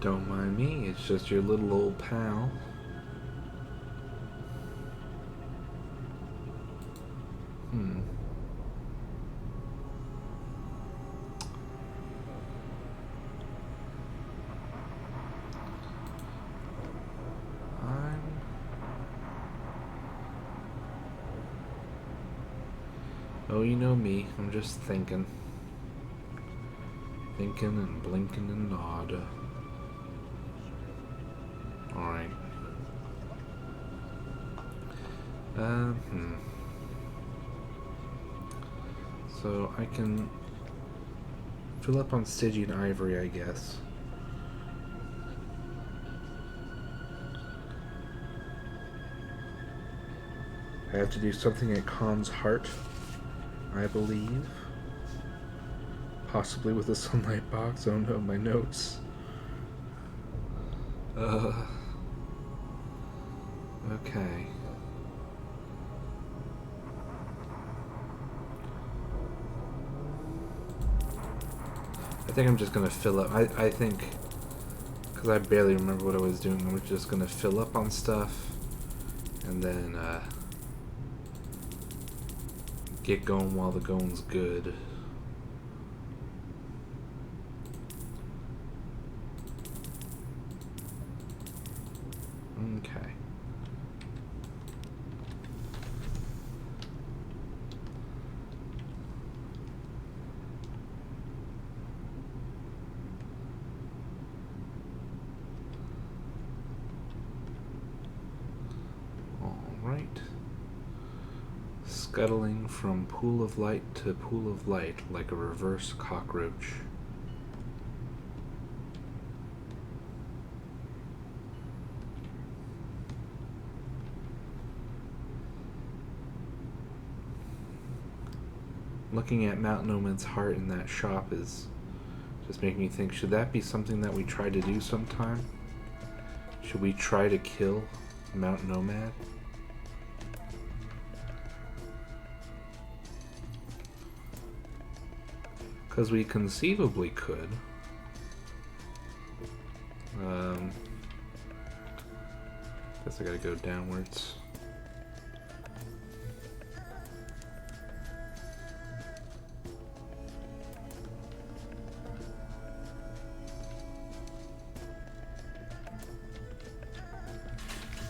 Don't mind me, it's just your little old pal. Hmm. I'm... Oh, you know me, I'm just thinking. Thinking and blinking and nod. Alright. Hmm. So I can fill up on Stygian Ivory, I guess. I have to do something at Khan's Heart, I believe. Possibly with a sunlight box. Oh no, my notes. Okay. I think I'm just gonna fill up. I think, because I barely remember what I was doing, I'm just gonna fill up on stuff and then get going while the going's good. Okay. Alright. Scuttling from pool of light to pool of light like a reverse cockroach. Looking at Mount Nomad's heart in that shop is just making me think, should that be something that we try to do sometime? Should we try to kill Mount Nomad? Because we conceivably could. Guess I gotta go downwards.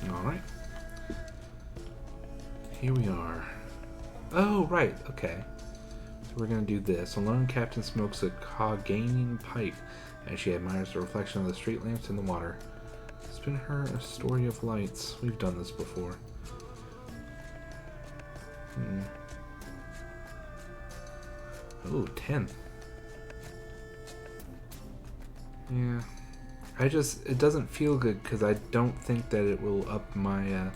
Alright. Here we are. Oh, right, okay. So we're gonna do this. A lone captain smokes a Coganian pipe as she admires the reflection of the street lamps in the water. Spin her a story of lights. We've done this before. Oh, 10. Yeah. It doesn't feel good because I don't think that it will up my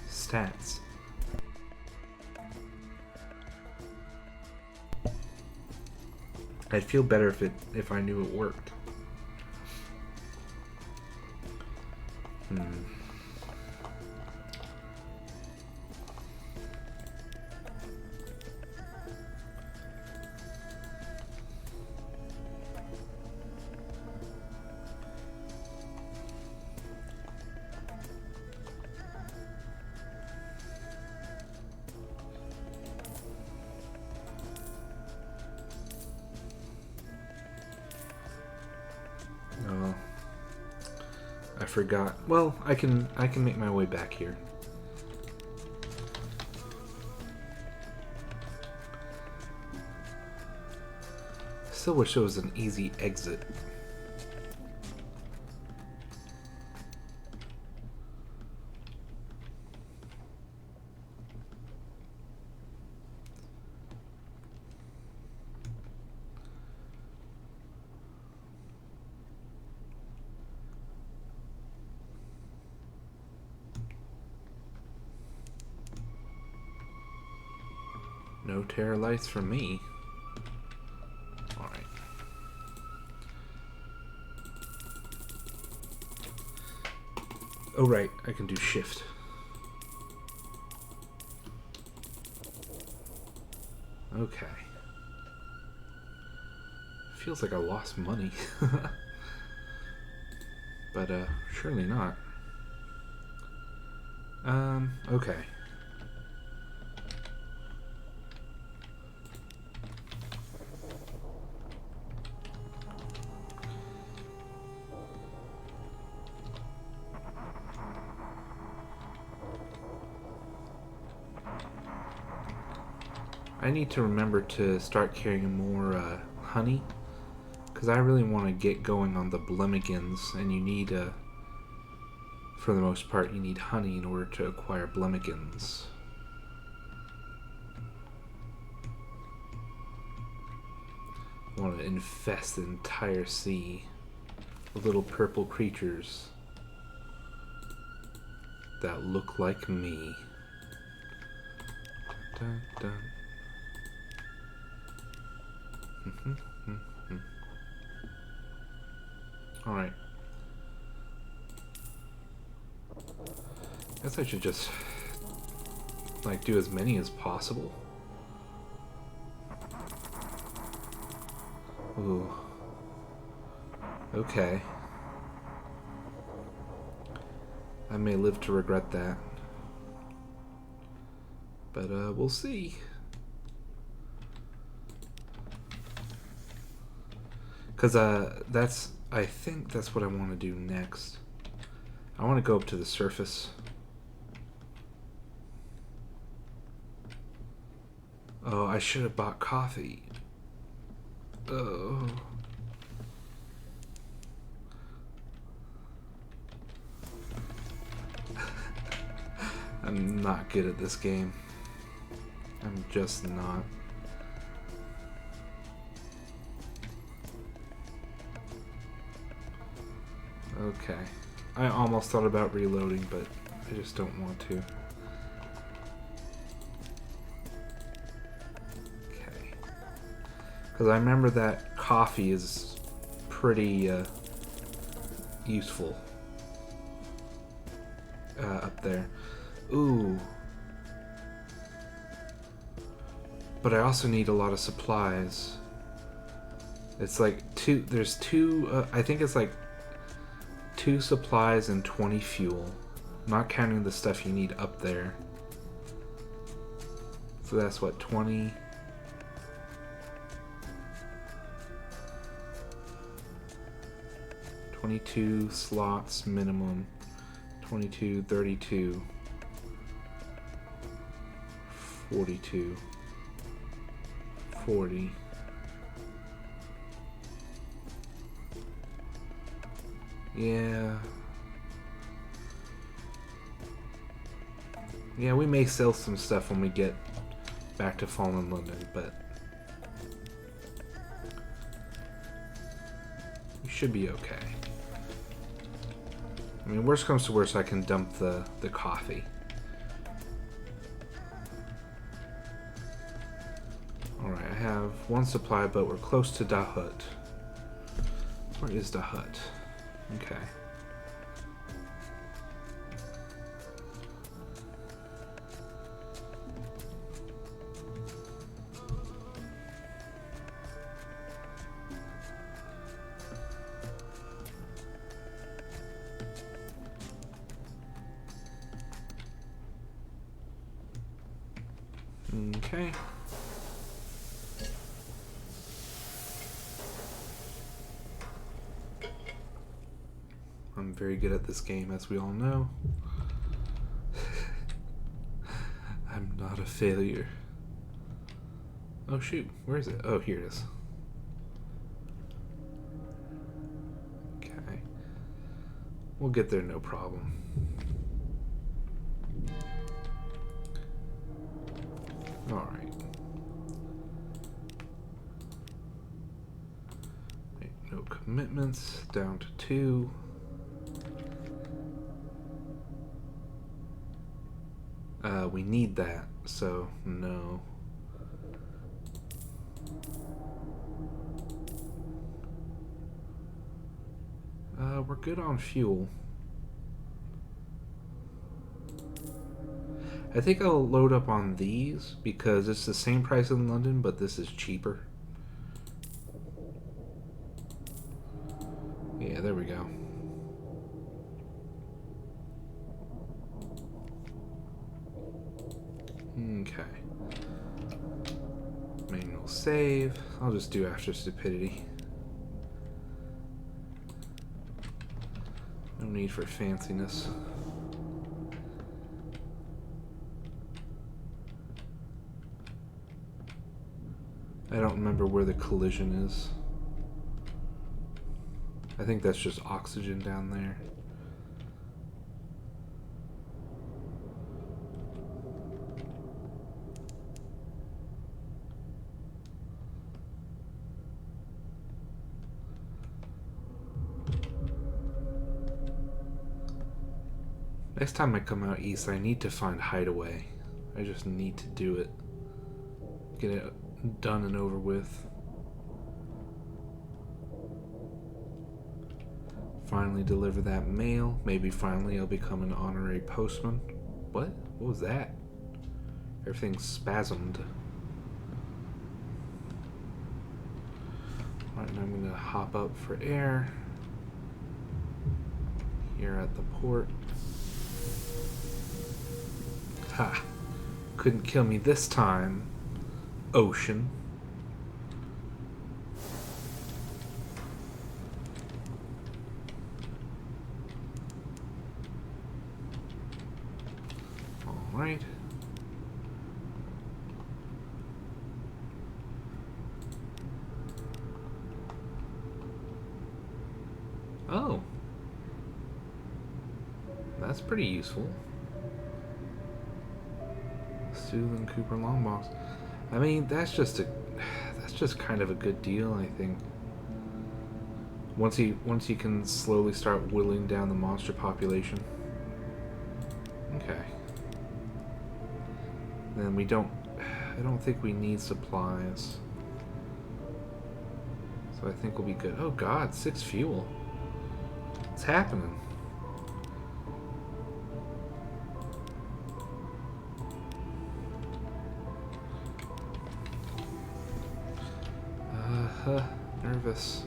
stats. I'd feel better if I knew it worked. Oh, I forgot. Well, I can make my way back here. Still wish it was an easy exit. No terror lights for me. Alright. Oh right, I can do shift. Okay. Feels like I lost money. But, surely not. Okay. I need to remember to start carrying more, honey. Because I really want to get going on the Blemigans, and you need, for the most part, you need honey in order to acquire Blemigans. I want to infest the entire sea with little purple creatures that look like me. Dun, dun. Alright. Guess I should just like do as many as possible. Ooh. Okay. I may live to regret that. But we'll see. Cause I think that's what I want to do next. I want to go up to the surface. Oh, I should have bought coffee. Oh. I'm not good at this game. I'm just not. Okay. I almost thought about reloading, but I just don't want to. Okay. Because I remember that coffee is pretty useful up there. Ooh. But I also need a lot of supplies. It's like there's two, I think it's like 2 supplies and 20 fuel. Not counting the stuff you need up there. So that's what, 20? $22 slots minimum. 22, 32. 42. 40. Yeah. Yeah, we may sell some stuff when we get back to Fallen London, but we should be okay. I mean, worst comes to worst, I can dump the coffee. Alright, I have 1 supply, but we're close to Da Hut. Where is Da Hut? Okay. Okay. I'm very good at this game, as we all know. I'm not a failure. Oh shoot, where is it? Oh, here it is. Okay. We'll get there, no problem. Alright. No commitments, down to 2. We need that, so no. We're good on fuel. I think I'll load up on these because it's the same price in London, but this is cheaper. Yeah, there we go. Okay. Manual save. I'll just do after stupidity. No need for fanciness. I don't remember where the collision is. I think that's just oxygen down there. Next time I come out east, I need to find Hideaway. I just need to do it. Get it done and over with. Finally deliver that mail. Maybe finally I'll become an honorary postman. What? What was that? Everything's spasmed. Alright, now I'm gonna hop up for air. Here at the port. Ha! Couldn't kill me this time, ocean. Alright. Oh. That's pretty useful. Susan Cooper Longbox. I mean, that's just kind of a good deal, I think. Once you can slowly start whittling down the monster population. Okay. Then I don't think we need supplies. So I think we'll be good. Oh god, 6 fuel. What's happening? Nervous.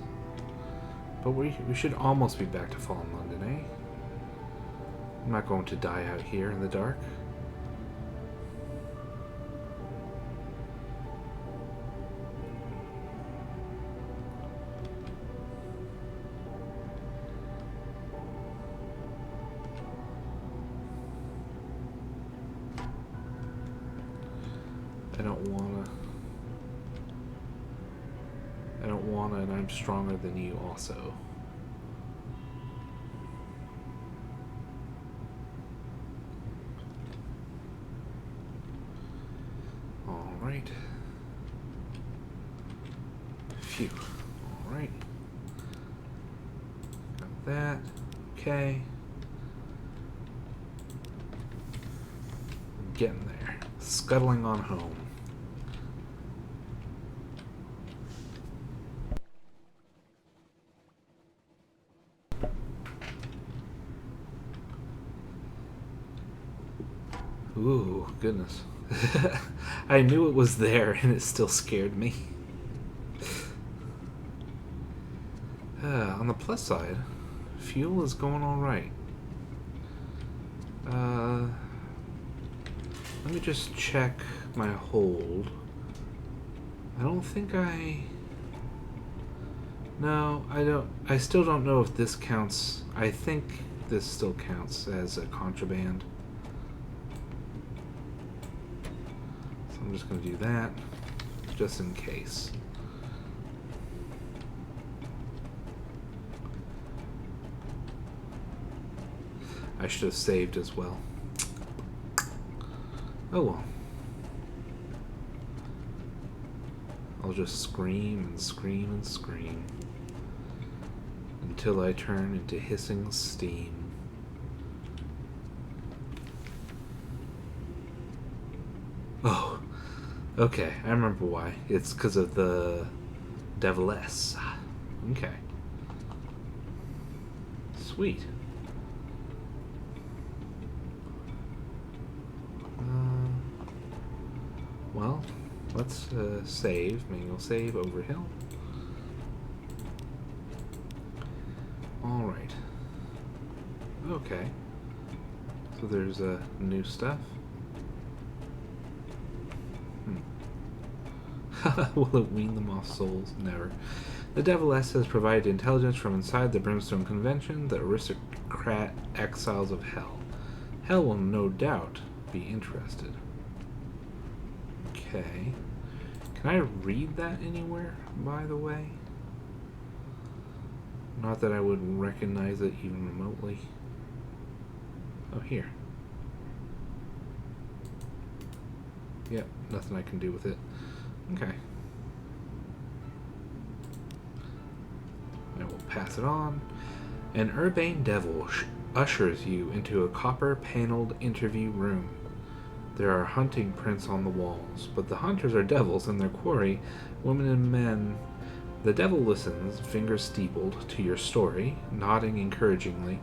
But we should almost be back to Fallen London, eh? I'm not going to die out here in the dark. I don't wanna, and I'm stronger than you also. Alright. Phew. Alright. Got that. Okay. Getting there. Scuttling on home. Ooh, goodness. I knew it was there and it still scared me. On the plus side, fuel is going alright. Let me just check my hold. I don't think No, I don't. I still don't know if this counts. I think this still counts as a contraband. So I'm just going to do that, just in case. I should have saved as well. Oh well. I'll just scream and scream and scream until I turn into hissing steam. Oh, okay, I remember why. It's because of the Deviless. Okay. Sweet. Well, let's save. Manual save, Overhill. Alright. Okay. So there's new stuff. Will it wean them off souls? Never. The Devil S has provided intelligence from inside the Brimstone Convention, the aristocrat exiles of Hell. Hell will no doubt be interested. Okay. Can I read that anywhere, by the way? Not that I would recognize it even remotely. Oh, here. Yep, nothing I can do with it. Okay. I will pass it on. An urbane devil ushers you into a copper-paneled interview room. There are hunting prints on the walls, but the hunters are devils and their quarry, women and men. The devil listens, fingers steepled, to your story, nodding encouragingly.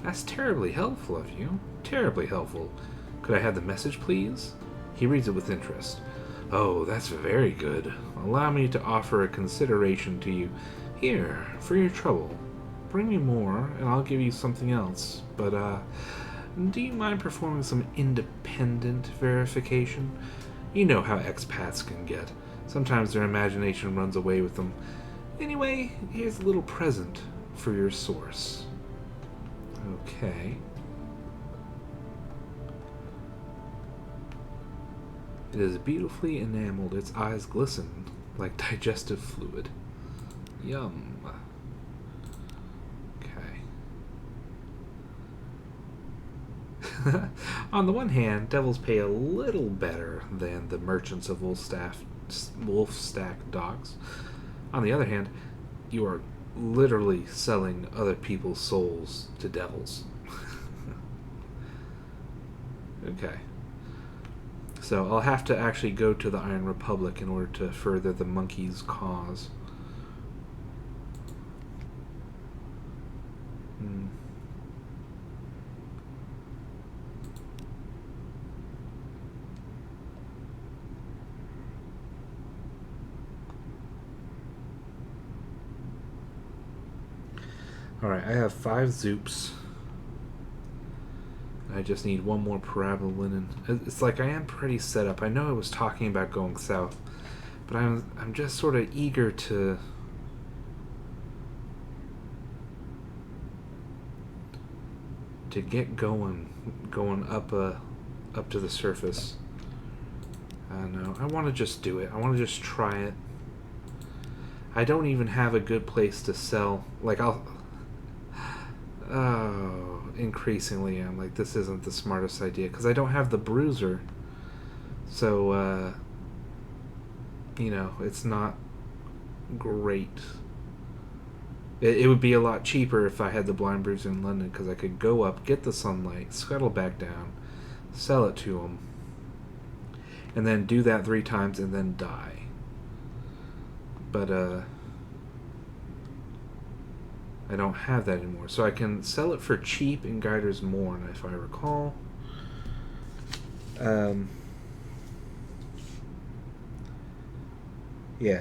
That's terribly helpful of you. Terribly helpful. Could I have the message, please? He reads it with interest. Oh, that's very good. Allow me to offer a consideration to you. Here, for your trouble. Bring me more, and I'll give you something else. But, do you mind performing some independent verification? You know how expats can get. Sometimes their imagination runs away with them. Anyway, here's a little present for your source. Okay. It is beautifully enameled. Its eyes glisten like digestive fluid. Yum. Okay. On the one hand, devils pay a little better than the merchants of Wolfstack docks. On the other hand, you are literally selling other people's souls to devils. Okay. So I'll have to actually go to the Iron Republic in order to further the monkey's cause. Alright, I have 5 Zoops. I just need one more parabola. It's like I am pretty set up. I know I was talking about going south, but I'm just sort of eager to get going up to the surface. I don't know. I want to just do it. I want to just try it. I don't even have a good place to sell. Like increasingly I'm like, this isn't the smartest idea because I don't have the bruiser, so you know, it's not great. It would be a lot cheaper if I had the blind bruiser in London because I could go up, get the sunlight, scuttle back down, sell it to them, and then do that 3 times and then die. But I don't have that anymore. So I can sell it for cheap in Guiders Morn, if I recall. Yeah,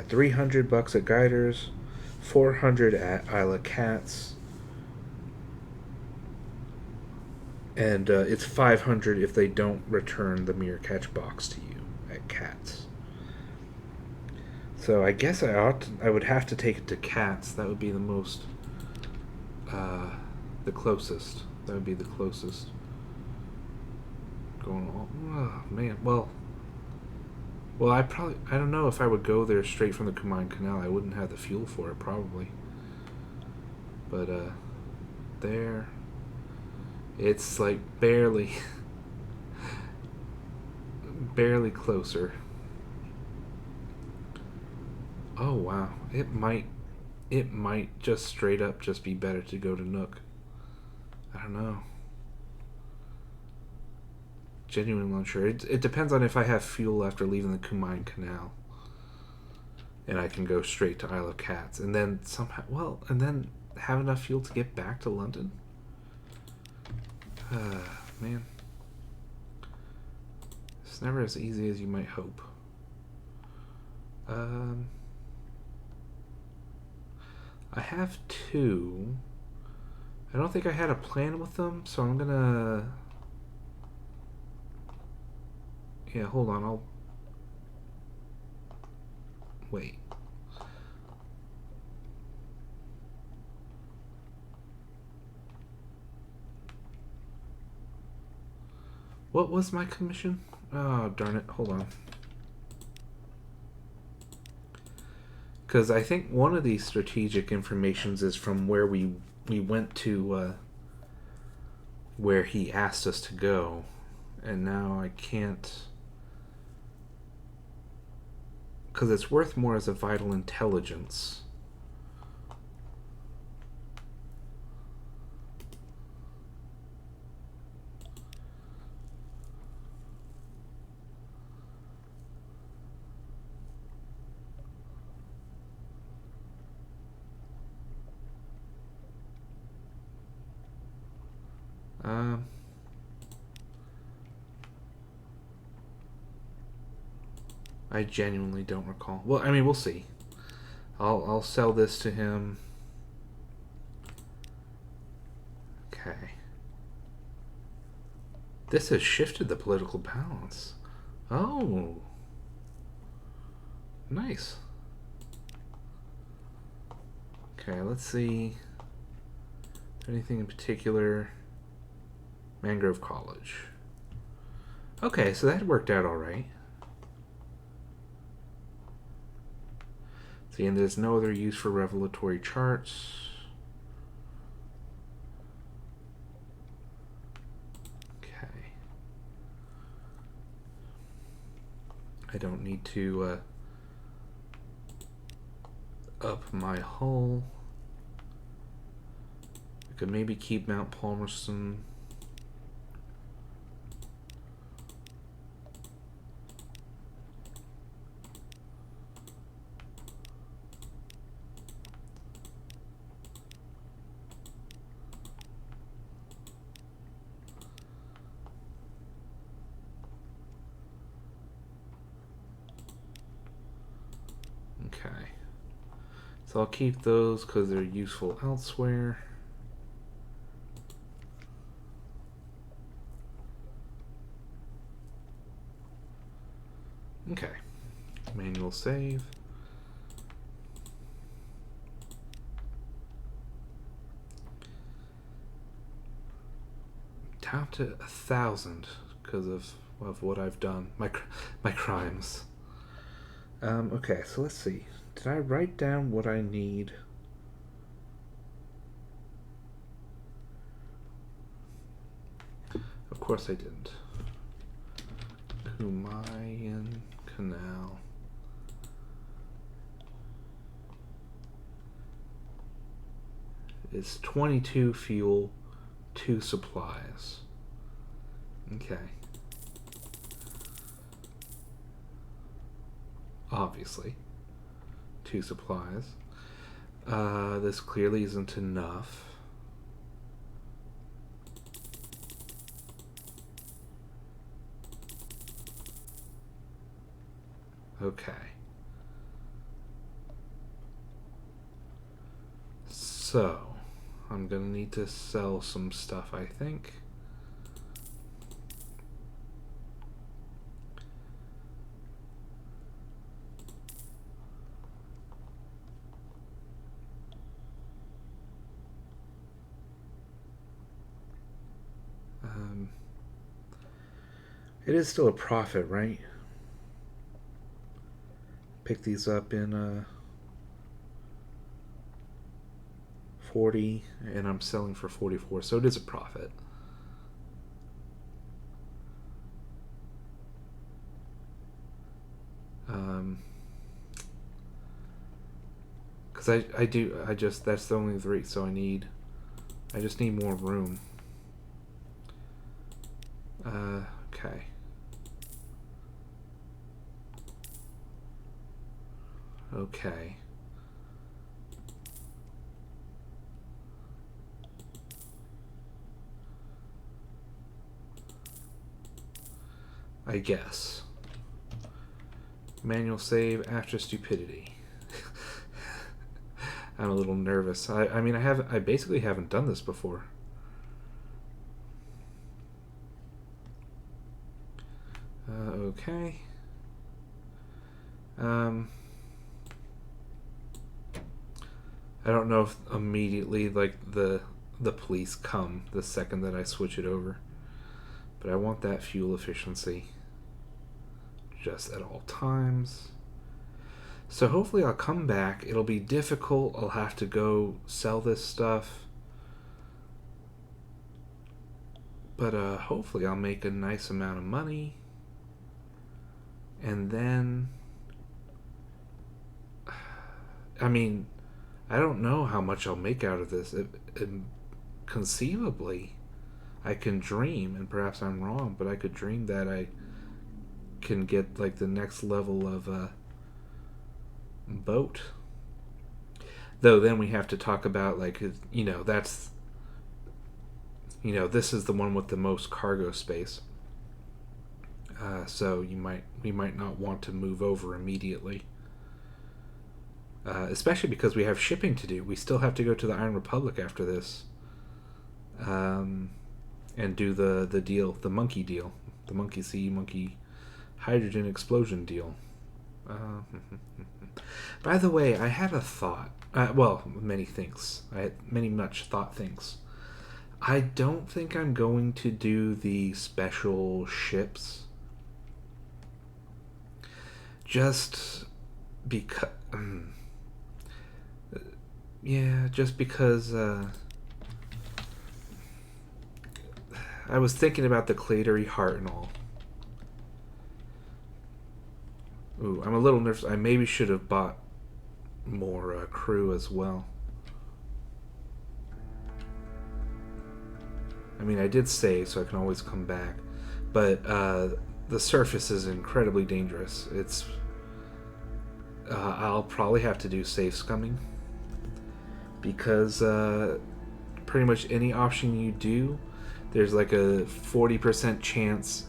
$300 at Guiders, $400 at Isla Cats, and it's $500 if they don't return the mirror catch box to you at Cats. So I guess I would have to take it to Cats. That would be the most, the closest. That would be the closest. Going on. Oh man. Well, I don't know if I would go there straight from the Kumain Canal. I wouldn't have the fuel for it probably. But there, it's like barely closer. Oh wow, it might just straight up just be better to go to Nook. I don't know. Genuinely unsure. It depends on if I have fuel after leaving the Kumain Canal, and I can go straight to Isle of Cats, and then somehow, and then have enough fuel to get back to London. Man, it's never as easy as you might hope. I have 2. I don't think I had a plan with them, so I'm gonna... Yeah, hold on, Wait. What was my commission? Oh, darn it. Hold on. Because I think one of these strategic informations is from where we went to where he asked us to go. And now I can't... Because it's worth more as a vital intelligence. I genuinely don't recall. Well, I mean, we'll see. I'll sell this to him. Okay. This has shifted the political balance. Oh. Nice. Okay, let's see. Anything in particular? Mangrove College. Okay, so that worked out alright. See, and there's no other use for revelatory charts. Okay. I don't need to up my hull. I could maybe keep Mount Palmerston. Okay. So I'll keep those because they're useful elsewhere. Okay. Manual save. Down to 1,000 because of what I've done. My crimes. Okay, so let's see. Did I write down what I need? Of course I didn't. Kumayan Canal. It's 22 fuel, 2 supplies. Okay. Obviously. 2 supplies. This clearly isn't enough. Okay. So, I'm gonna need to sell some stuff, I think. It is still a profit, right? Pick these up in 40 and I'm selling for 44, so it is a profit. Because that's the only 3, so I just need more room. Okay. Okay. I guess. Manual save after stupidity. I'm a little nervous. I mean, I basically haven't done this before. Okay. I don't know if immediately like the police come the second that I switch it over, but I want that fuel efficiency just at all times. So hopefully I'll come back. It'll be difficult. I'll have to go sell this stuff. But hopefully I'll make a nice amount of money. And then... I mean, I don't know how much I'll make out of this. Conceivably, I can dream, and perhaps I'm wrong, but I could dream that I can get like the next level of boat. Though then we have to talk about like, you know, that's, you know, this is the one with the most cargo space. So we might not want to move over immediately. Especially because we have shipping to do. We still have to go to the Iron Republic after this. And do the deal, the monkey deal. The monkey sea, monkey hydrogen explosion deal. By the way, I had a thought. Well, many things. I had many much thought things. I don't think I'm going to do the special ships. Just because... yeah, just because... I was thinking about the Clatery Heart and all. Ooh, I'm a little nervous. I maybe should have bought more crew as well. I mean, I did save, so I can always come back. But the surface is incredibly dangerous. It's... I'll probably have to do safe scumming. Because pretty much any option you do, there's like a 40% chance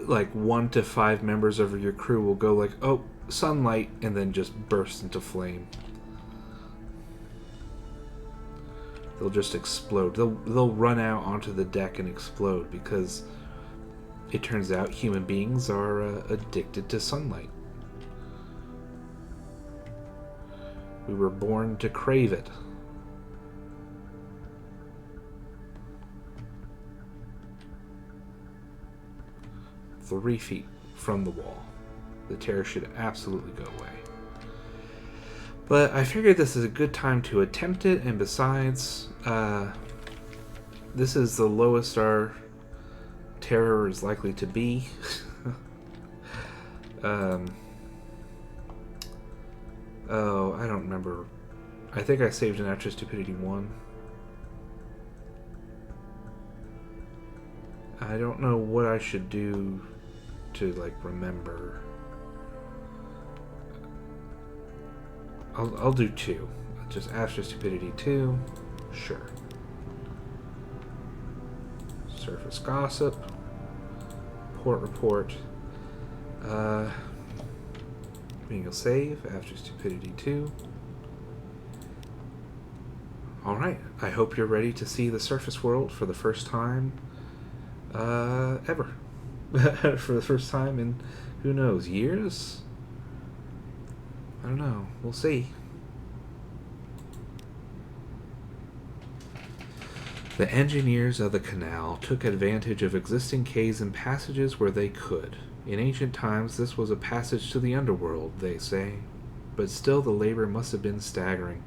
like 1 to 5 members of your crew will go like, oh, sunlight, and then just burst into flame. They'll just explode. They'll run out onto the deck and explode because it turns out human beings are addicted to sunlight. We were born to crave it. Three feet from the wall. The terror should absolutely go away. But I figured this is a good time to attempt it, and besides, this is the lowest our terror is likely to be. Oh, I don't remember. I think I saved an after stupidity 1. I don't know what I should do to like remember. I'll do 2. Just after stupidity 2. Sure. Surface gossip. Port report. Being a save after stupidity 2. Alright, I hope you're ready to see the surface world for the first time ever. For the first time in, who knows, years? I don't know. We'll see. The engineers of the canal took advantage of existing quays and passages where they could. In ancient times, this was a passage to the underworld, they say. But still, the labor must have been staggering.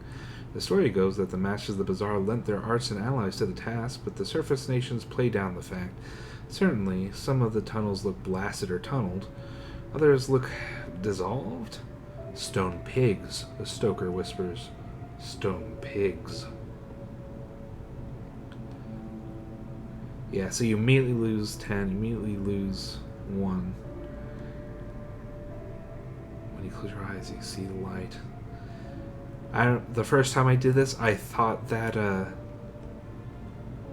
The story goes that the Masters of the Bazaar lent their arts and allies to the task, but the surface nations play down the fact. Certainly, some of the tunnels look blasted or tunneled. Others look dissolved. Stone pigs, the stoker whispers. Stone pigs. Yeah, so you immediately lose 10, you immediately lose 1. When you close your eyes, you see the light. The first time I did this, I thought that,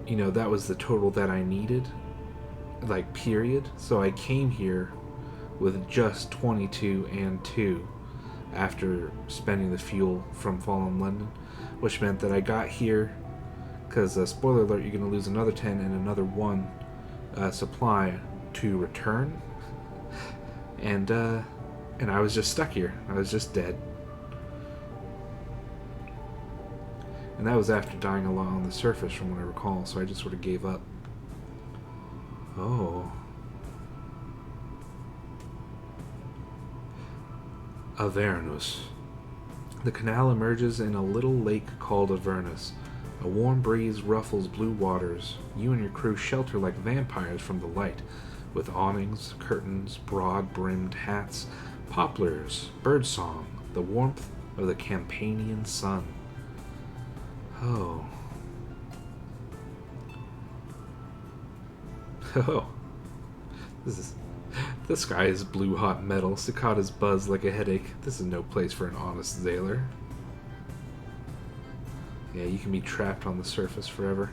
you know, that was the total that I needed. Like, period. So I came here with just 22 and 2 after spending the fuel from Fallen London, which meant that I got here, because, spoiler alert, you're going to lose another 10 and another 1 supply to return. And I was just stuck here. I was just dead. And that was after dying a lot on the surface, from what I recall, so I just sort of gave up. Oh. Avernus. The canal emerges in a little lake called Avernus. A warm breeze ruffles blue waters. You and your crew shelter like vampires from the light, with awnings, curtains, broad-brimmed hats, poplars, birdsong, the warmth of the Campanian sun. Oh. Oh. The sky is blue hot metal. Cicadas buzz like a headache. This is no place for an honest sailor. Yeah, you can be trapped on the surface forever.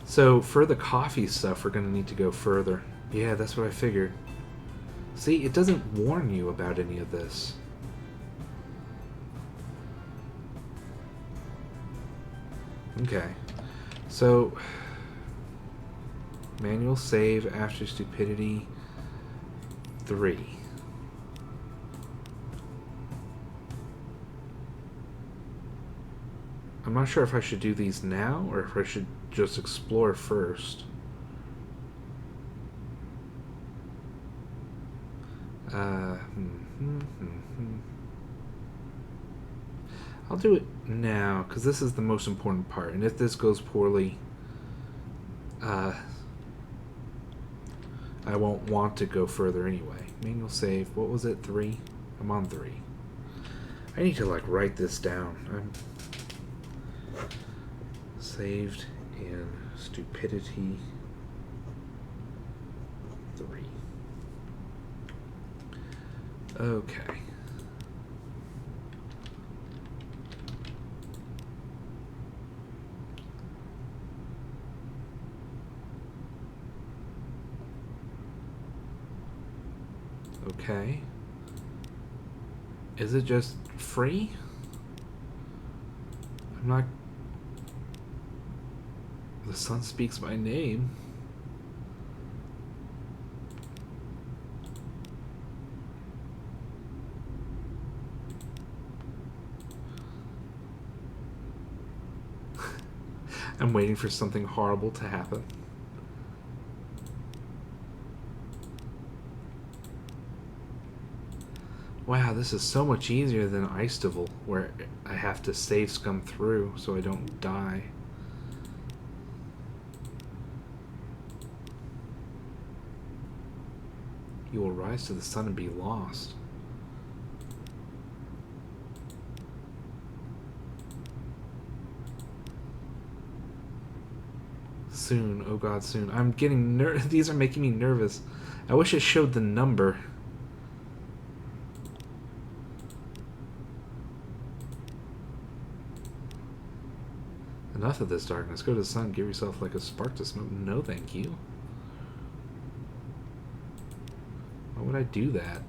So, for the coffee stuff, we're going to need to go further. Yeah, that's what I figured. See, it doesn't warn you about any of this. Okay. So, manual save after stupidity 3. I'm not sure if I should do these now or if I should just explore first. I'll do it now because this is the most important part, and if this goes poorly, I won't want to go further anyway. Manual save, what was it, 3? I'm on 3. I need to like write this down. I'm saved in stupidity 3. Okay. Okay. Is it just free? I'm not... The sun speaks my name. I'm waiting for something horrible to happen. Wow, this is so much easier than Icedival, where I have to save scum through so I don't die. You will rise to the sun and be lost. Soon, oh god, soon. I'm getting these are making me nervous. I wish it showed the number. Enough of this darkness. Go to the sun, give yourself like a spark to smoke. No, thank you. Why would I do that?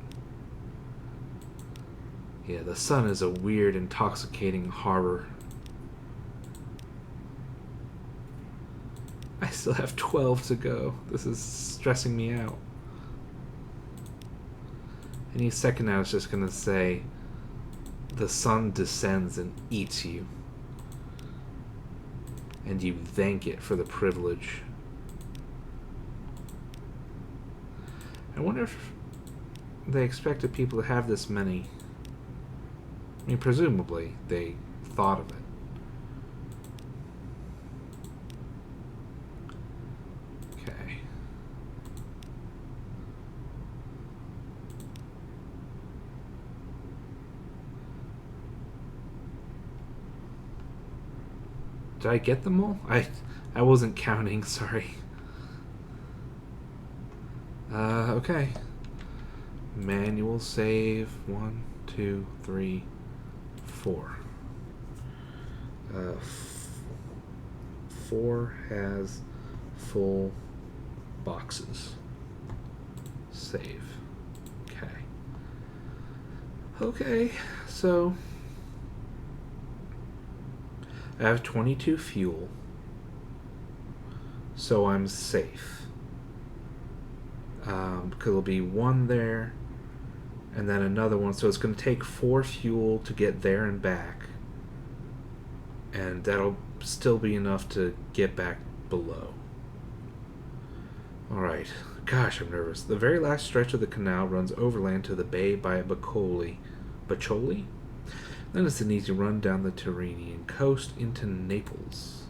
Yeah, the sun is a weird, intoxicating harbor. I still have 12 to go. This is stressing me out. Any second now, it's just gonna say, the sun descends and eats you. And you thank it for the privilege. I wonder if they expected people to have this many. I mean, presumably, they thought of it. Okay. Did I get them all? I wasn't counting, sorry. Okay. Manual save 1, 2, 3, 4. 4 has full boxes. Save. Okay. Okay, so I have 22 fuel, so I'm safe. Because there'll be one there, and then another one. So it's going to take 4 fuel to get there and back. And that'll still be enough to get back below. Alright. Gosh, I'm nervous. The very last stretch of the canal runs overland to the bay by Bacoli. Bacoli? Then it's an easy run down the Tyrrhenian coast into Naples.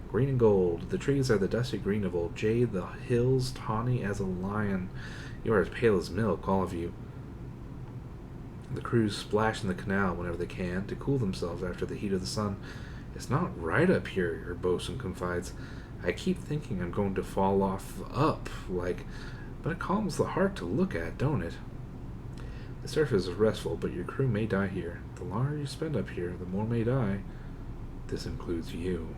Green and gold. The trees are the dusty green of old jade, the hills tawny as a lion. You are as pale as milk, all of you. The crews splash in the canal whenever they can to cool themselves after the heat of the sun. It's not right up here, your bosun confides. I keep thinking I'm going to fall off up, but it calms the heart to look at, don't it? The surface is restful, but your crew may die here. The longer you spend up here, the more may die. This includes you.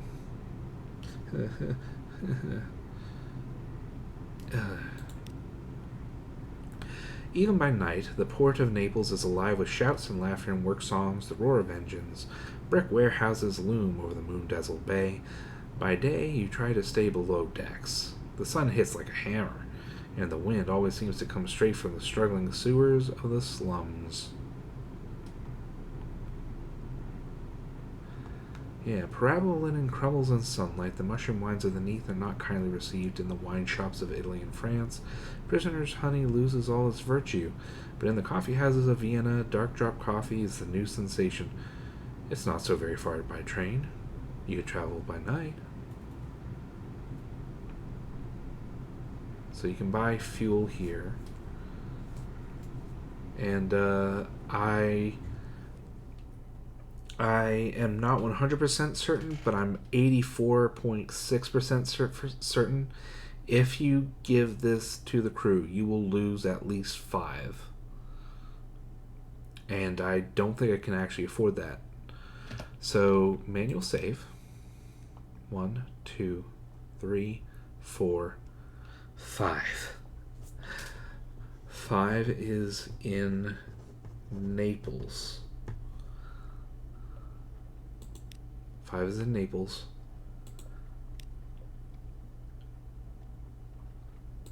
Even by night, the port of Naples is alive with shouts and laughter and work songs, the roar of engines. Brick warehouses loom over the moon-dazzled bay. By day, you try to stay below decks. The sun hits like a hammer, and the wind always seems to come straight from the struggling sewers of the slums. Yeah, parabola linen crumbles in sunlight. The mushroom wines of the Neath are not kindly received in the wine shops of Italy and France. Prisoner's honey loses all its virtue, but in the coffee houses of Vienna, dark drop coffee is the new sensation. It's not so very far by train. You could travel by night. So you can buy fuel here. And I am not 100% certain, but I'm 84.6% certain. If you give this to the crew, you will lose at least 5. And I don't think I can actually afford that. So, manual save. 1, 2, 3, 4, 5. 5 is in Naples. 5 is in Naples.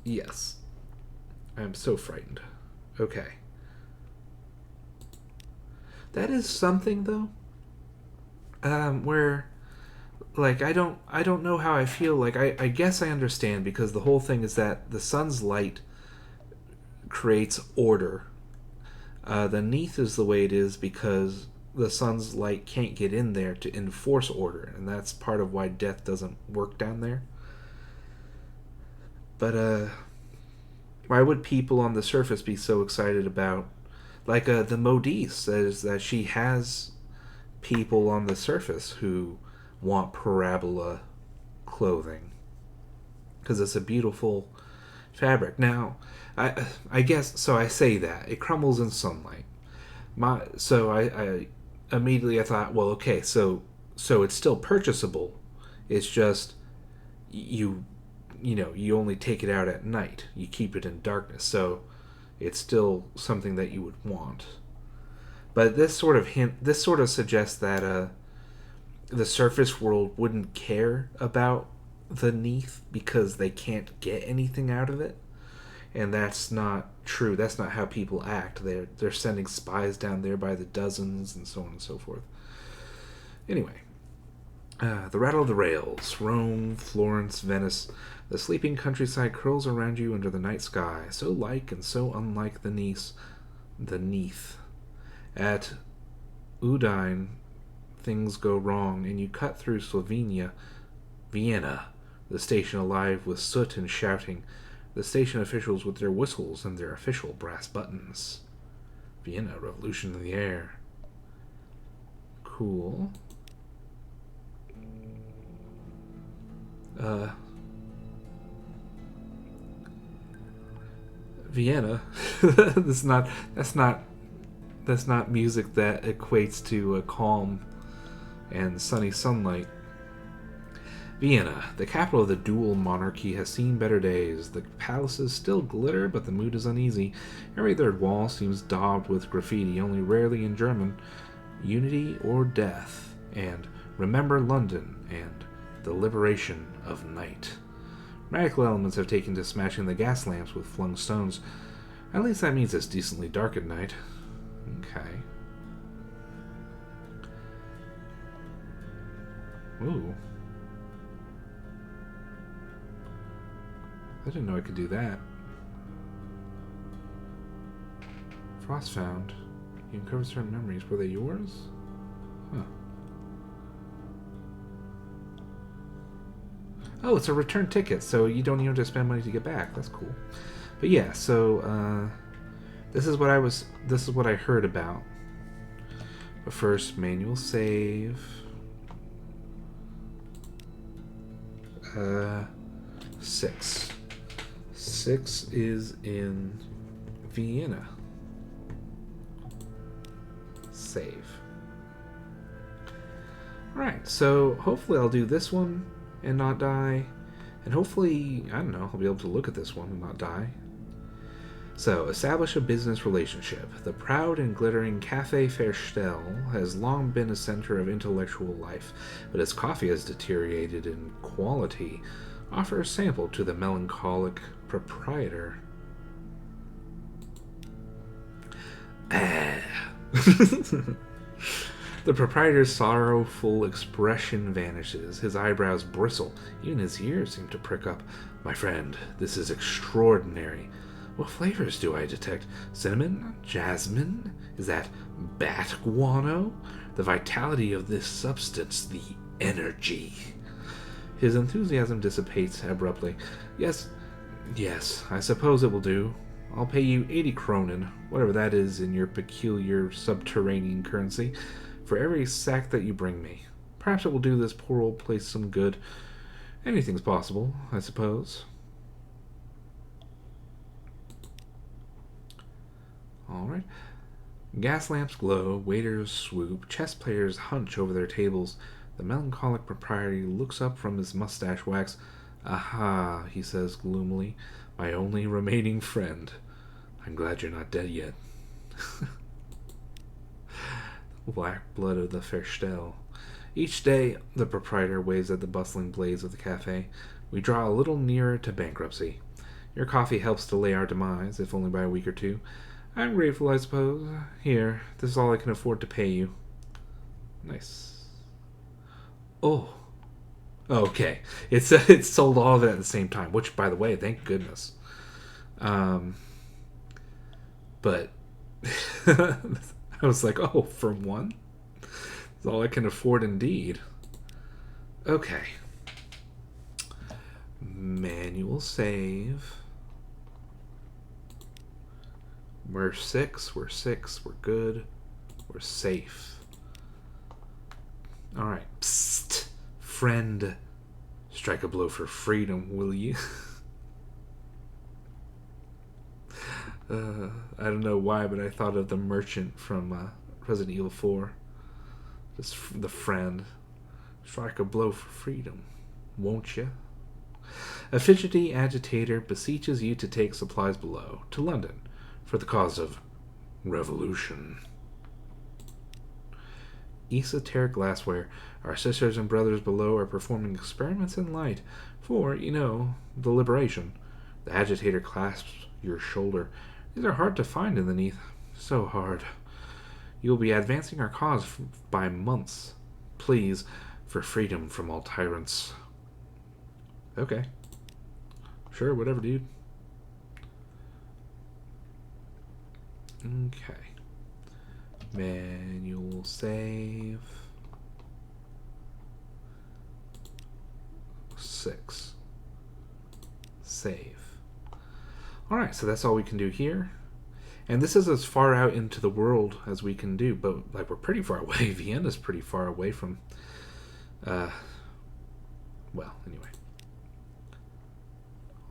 Yes. I am so frightened. Okay. That is something, though. Where, I don't know how I feel. I guess I understand, because the whole thing is that the sun's light creates order. The Neath is the way it is because the sun's light can't get in there to enforce order, and that's part of why death doesn't work down there. But, why would people on the surface be so excited about... the Modiste says that she has people on the surface who want parabola clothing because it's a beautiful fabric. Now, I guess, so I say that. It crumbles in sunlight. So I immediately thought, well, okay, so it's still purchasable. It's just you only take it out at night. You keep it in darkness. So it's still something that you would want. But this sort of suggests that the surface world wouldn't care about the Neath because they can't get anything out of it. And that's not true. That's not how people act. They're sending spies down there by the dozens and so on and so forth. Anyway, the rattle of the rails. Rome, Florence, Venice. The sleeping countryside curls around you under the night sky, so like and so unlike the Neath. At Udine, things go wrong, and you cut through Vienna, the station alive with soot and shouting, the station officials with their whistles and their official brass buttons. Vienna, revolution in the air. Cool. Vienna. That's not music that equates to a calm and sunny sunlight. Vienna, the capital of the dual monarchy, has seen better days. The palaces still glitter, but the mood is uneasy. Every third wall seems daubed with graffiti, only rarely in German. Unity or death, and Remember London, and The Liberation of Night. Radical elements have taken to smashing the gas lamps with flung stones. At least that means it's decently dark at night. Okay. Ooh. I didn't know I could do that. Frost found. You can cover certain memories. Were they yours? Huh. Oh, it's a return ticket, so you don't even have to spend money to get back. That's cool. But yeah, so this is what I heard about. But first, manual save. 6. 6 is in Vienna. Save. Alright, so hopefully I'll do this one and not die. And hopefully, I don't know, I'll be able to look at this one and not die. So, establish a business relationship. The proud and glittering Café Ferstel has long been a center of intellectual life, but as coffee has deteriorated in quality, offer a sample to the melancholic proprietor. The proprietor's sorrowful expression vanishes. His eyebrows bristle. Even his ears seem to prick up. My friend, this is extraordinary. What flavors do I detect? Cinnamon? Jasmine? Is that bat guano? The vitality of this substance, the energy. His enthusiasm dissipates abruptly. Yes, I suppose it will do. I'll pay you 80 kronen, whatever that is in your peculiar subterranean currency, for every sack that you bring me. Perhaps it will do this poor old place some good. Anything's possible, I suppose. Alright. Gas lamps glow, waiters swoop, chess players hunch over their tables. The melancholic proprietor looks up from his mustache wax. Aha, he says gloomily, my only remaining friend. I'm glad you're not dead yet. Black blood of the Ferstel. Each day, the proprietor waves at the bustling blaze of the cafe. We draw a little nearer to bankruptcy. Your coffee helps delay our demise, if only by a week or two. I'm grateful, I suppose. Here, this is all I can afford to pay you. Nice. Oh. Okay. It's sold all of it at the same time, which, by the way, thank goodness. But I was like, oh, for one? That's all I can afford indeed. Okay. Manual save. We're 6, we're good, we're safe. Alright, psst, friend. Strike a blow for freedom, will you? I don't know why, but I thought of the merchant from Resident Evil 4. Just the friend. Strike a blow for freedom, won't you? A fidgety agitator beseeches you to take supplies below, to London, for the cause of revolution. Esoteric glassware. Our sisters and brothers below are performing experiments in light for, the liberation. The agitator clasps your shoulder. These are hard to find in the Neath. So hard. You will be advancing our cause by months. Please, for freedom from all tyrants. Okay. Sure, whatever, dude. Okay. Manual save. 6. Save. Alright, so that's all we can do here. And this is as far out into the world as we can do, but we're pretty far away. Vienna's pretty far away from well, anyway.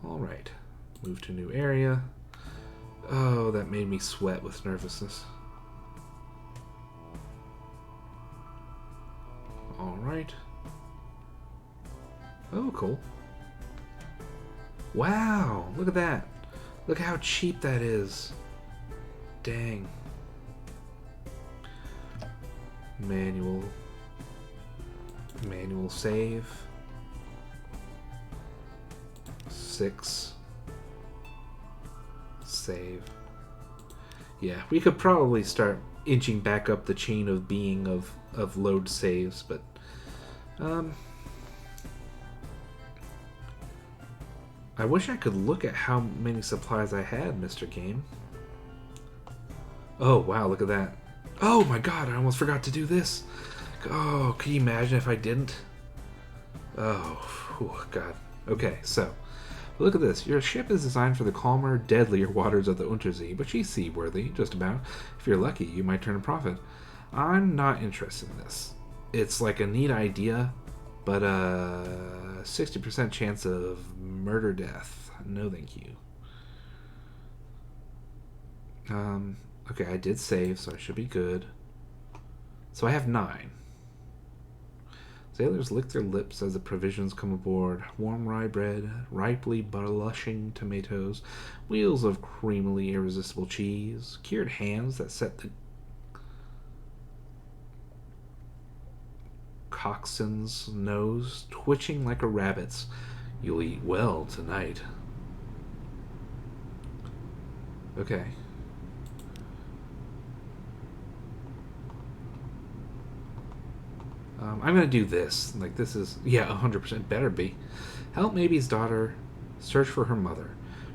Alright. Move to new area. Oh, that made me sweat with nervousness. Alright. Oh, cool. Wow, look at that. Look how cheap that is. Dang. Manual save. 6. Save. Yeah, we could probably start inching back up the chain of being of load saves, but Um, I wish I could look at how many supplies I had, Mr. Game. Oh, wow, look at that. Oh my god, I almost forgot to do this. Oh, can you imagine if I didn't? Oh, god. Okay, so, look at this. Your ship is designed for the calmer, deadlier waters of the Untersee, but she's seaworthy, just about. If you're lucky, you might turn a profit. I'm not interested in this. It's like a neat idea, but a 60% chance of murder death. No thank you. Okay, I did save, so I should be good. So I have 9. Sailors lick their lips as the provisions come aboard. Warm rye bread, ripely blushing tomatoes, wheels of creamily irresistible cheese, cured hams that set the coxswain's nose twitching like a rabbit's. You'll eat well tonight. Okay. I'm gonna do this. Like, this is, yeah, 100% better be. Help Maybe's daughter search for her mother.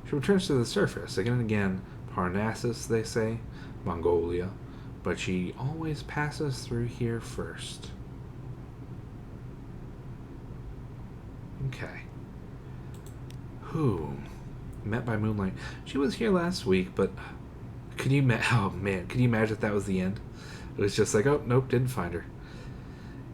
She returns to the surface again and again. Parnassus, they say, Mongolia, but she always passes through here first. Okay. Who? Met by moonlight. She was here last week, but could you oh man, could you imagine if that was the end? It was just like, oh nope, didn't find her.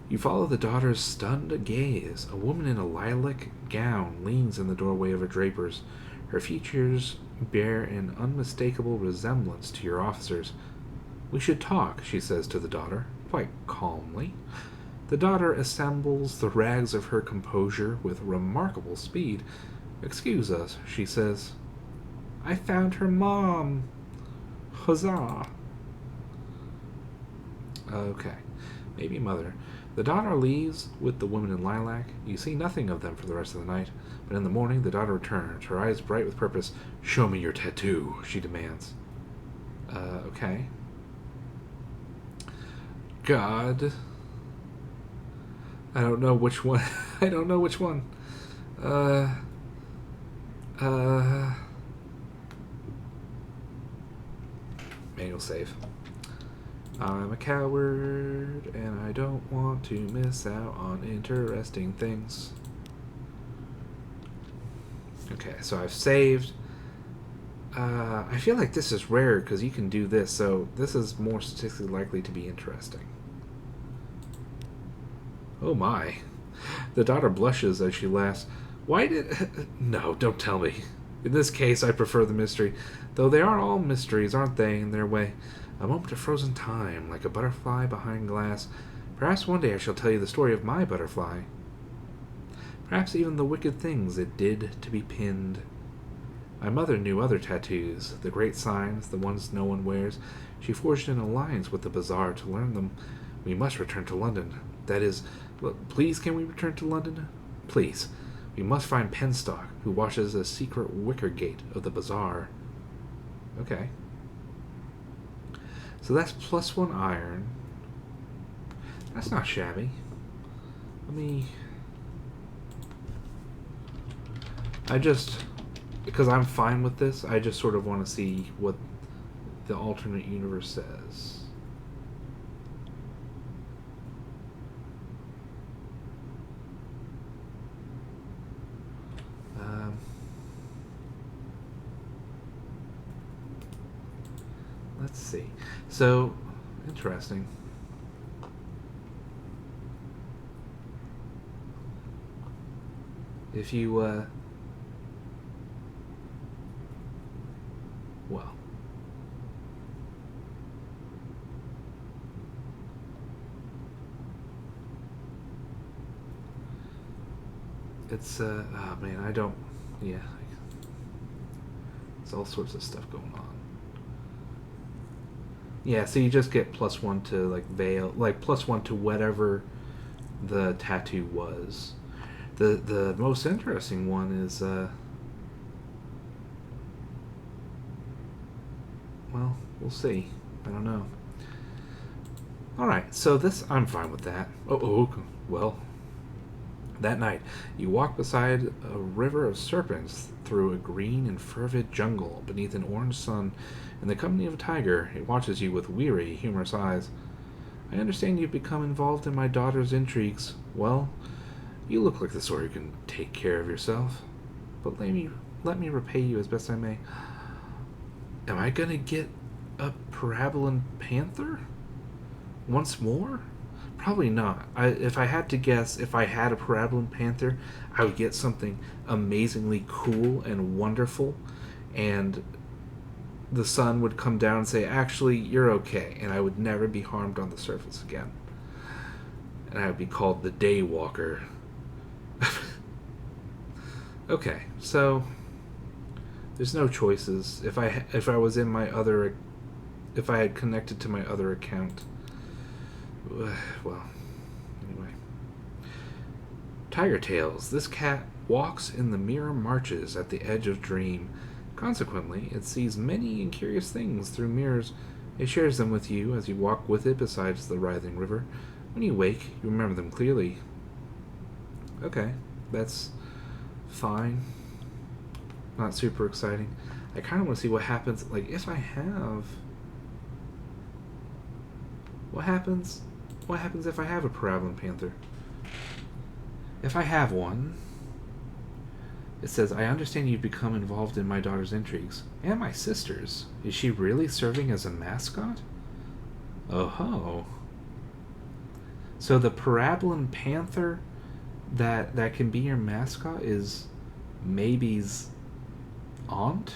You follow the daughter's stunned gaze. A woman in a lilac gown leans in the doorway of her drapers. Her features bear an unmistakable resemblance to your officer's. We should talk, she says to the daughter, quite calmly. The daughter assembles the rags of her composure with remarkable speed. Excuse us, she says. I found her mom. Huzzah. Okay. Maybe mother. The daughter leaves with the woman in lilac. You see nothing of them for the rest of the night, but in the morning the daughter returns, her eyes bright with purpose. Show me your tattoo, she demands. Okay. God. I don't know which one. I don't know which one. Manual save. I'm a coward, and I don't want to miss out on interesting things. Okay, so I've saved. I feel like this is rare because you can do this, so this is more statistically likely to be interesting. Oh my. The daughter blushes as she laughs. Why did... No, don't tell me. In this case, I prefer the mystery. Though they are all mysteries, aren't they, in their way? A moment of frozen time, like a butterfly behind glass. Perhaps one day I shall tell you the story of my butterfly. Perhaps even the wicked things it did to be pinned. My mother knew other tattoos, the great signs, the ones no one wears. She forged an alliance with the bazaar to learn them. We must return to London. That is, please can we return to London? Please. We must find Penstock, who watches a secret wicker gate of the bazaar. Okay. So that's +1 iron. That's not shabby. Let me... because I'm fine with this, I just sort of want to see what the alternate universe says. Let's see. So, interesting. If you, well. It's, oh man, I don't, yeah. There's all sorts of stuff going on. Yeah, so you just get +1 to, like, veil, like, +1 to whatever the tattoo was. The most interesting one is, well, we'll see. I don't know. Alright, so this, I'm fine with that. Oh, well. That night, you walk beside a river of serpents through a green and fervid jungle beneath an orange sun. In the company of a tiger, it watches you with weary, humorous eyes. I understand you've become involved in my daughter's intrigues. Well, you look like the sort who can take care of yourself. But let me repay you as best I may. Am I gonna get a parabolan panther? Once more? Probably not. If I had to guess, if I had a parabolan panther, I would get something amazingly cool and wonderful, and the sun would come down and say, actually, you're okay, and I would never be harmed on the surface again. And I would be called the Daywalker. Okay, so there's no choices. If I was in my other, if I had connected to my other account, well, anyway. Tiger Tales. This cat walks in the mirror marches at the edge of dream. Consequently, it sees many and curious things through mirrors. It shares them with you as you walk with it beside the writhing river. When you wake, you remember them clearly. Okay, that's fine. Not super exciting. I kind of want to see what happens, like, if I have... What happens if I have a parabolan panther? If I have one, it says, I understand you've become involved in my daughter's intrigues. And my sister's. Is she really serving as a mascot? Oh ho. So the parabolan panther that can be your mascot is Maybe's aunt?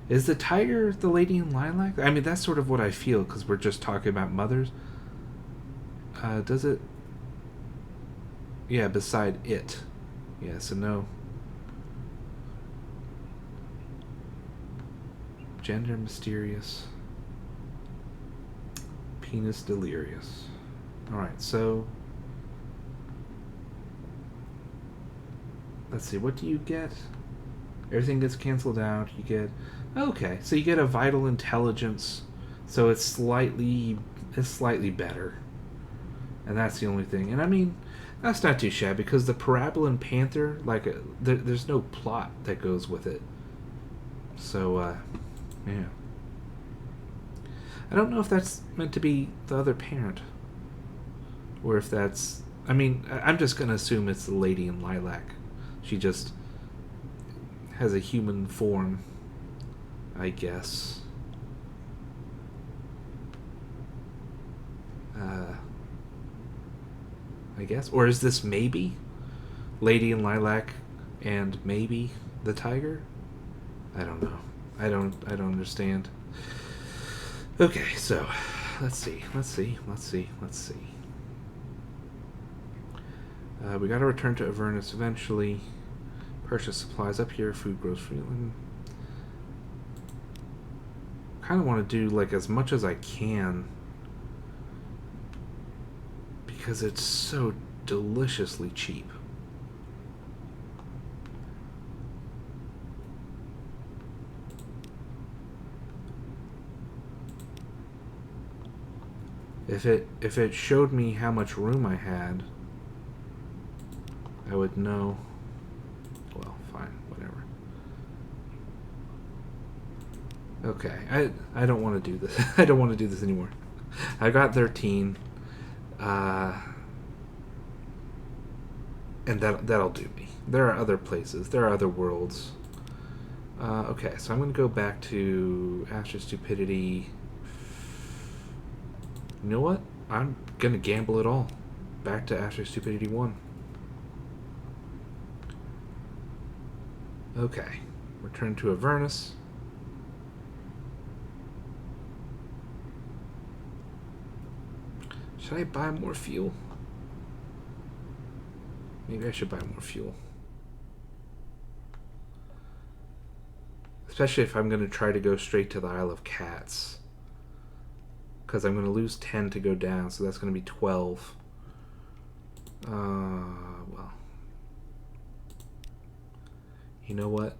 Is the tiger the lady in lilac? I mean, that's sort of what I feel, because we're just talking about mothers. Does it... Yeah, beside it. Yeah, so no. Gender mysterious. Penis delirious. Alright, so... Let's see, what do you get? Everything gets canceled out. You get... Okay, so you get a vital intelligence. So it's slightly better. And that's the only thing. And I mean, that's not too shabby, because the parabolan panther, like, there's no plot that goes with it. So, yeah. I don't know if that's meant to be the other parent. Or if that's... I mean, I'm just going to assume it's the lady in lilac. She just has a human form, I guess. I guess. Or is this maybe Lady in Lilac and maybe the tiger? I don't know. I don't understand. Okay, so let's see. We gotta return to Avernus eventually. Purchase supplies up here. Food grows freely. Kind of want to do like as much as I can, because it's so deliciously cheap. If it showed me how much room I had, I would know. Well, fine, whatever. Okay, I don't want to do this. I don't want to do this anymore. I got 13. And that'll do me. There are other places. There are other worlds. Okay, so I'm going to go back to After Stupidity. You know what? I'm going to gamble it all. Back to After Stupidity 1. Okay. Return to Avernus. Should I buy more fuel? Maybe I should buy more fuel. Especially if I'm going to try to go straight to the Isle of Cats. Because I'm going to lose 10 to go down, so that's going to be 12. Well. You know what?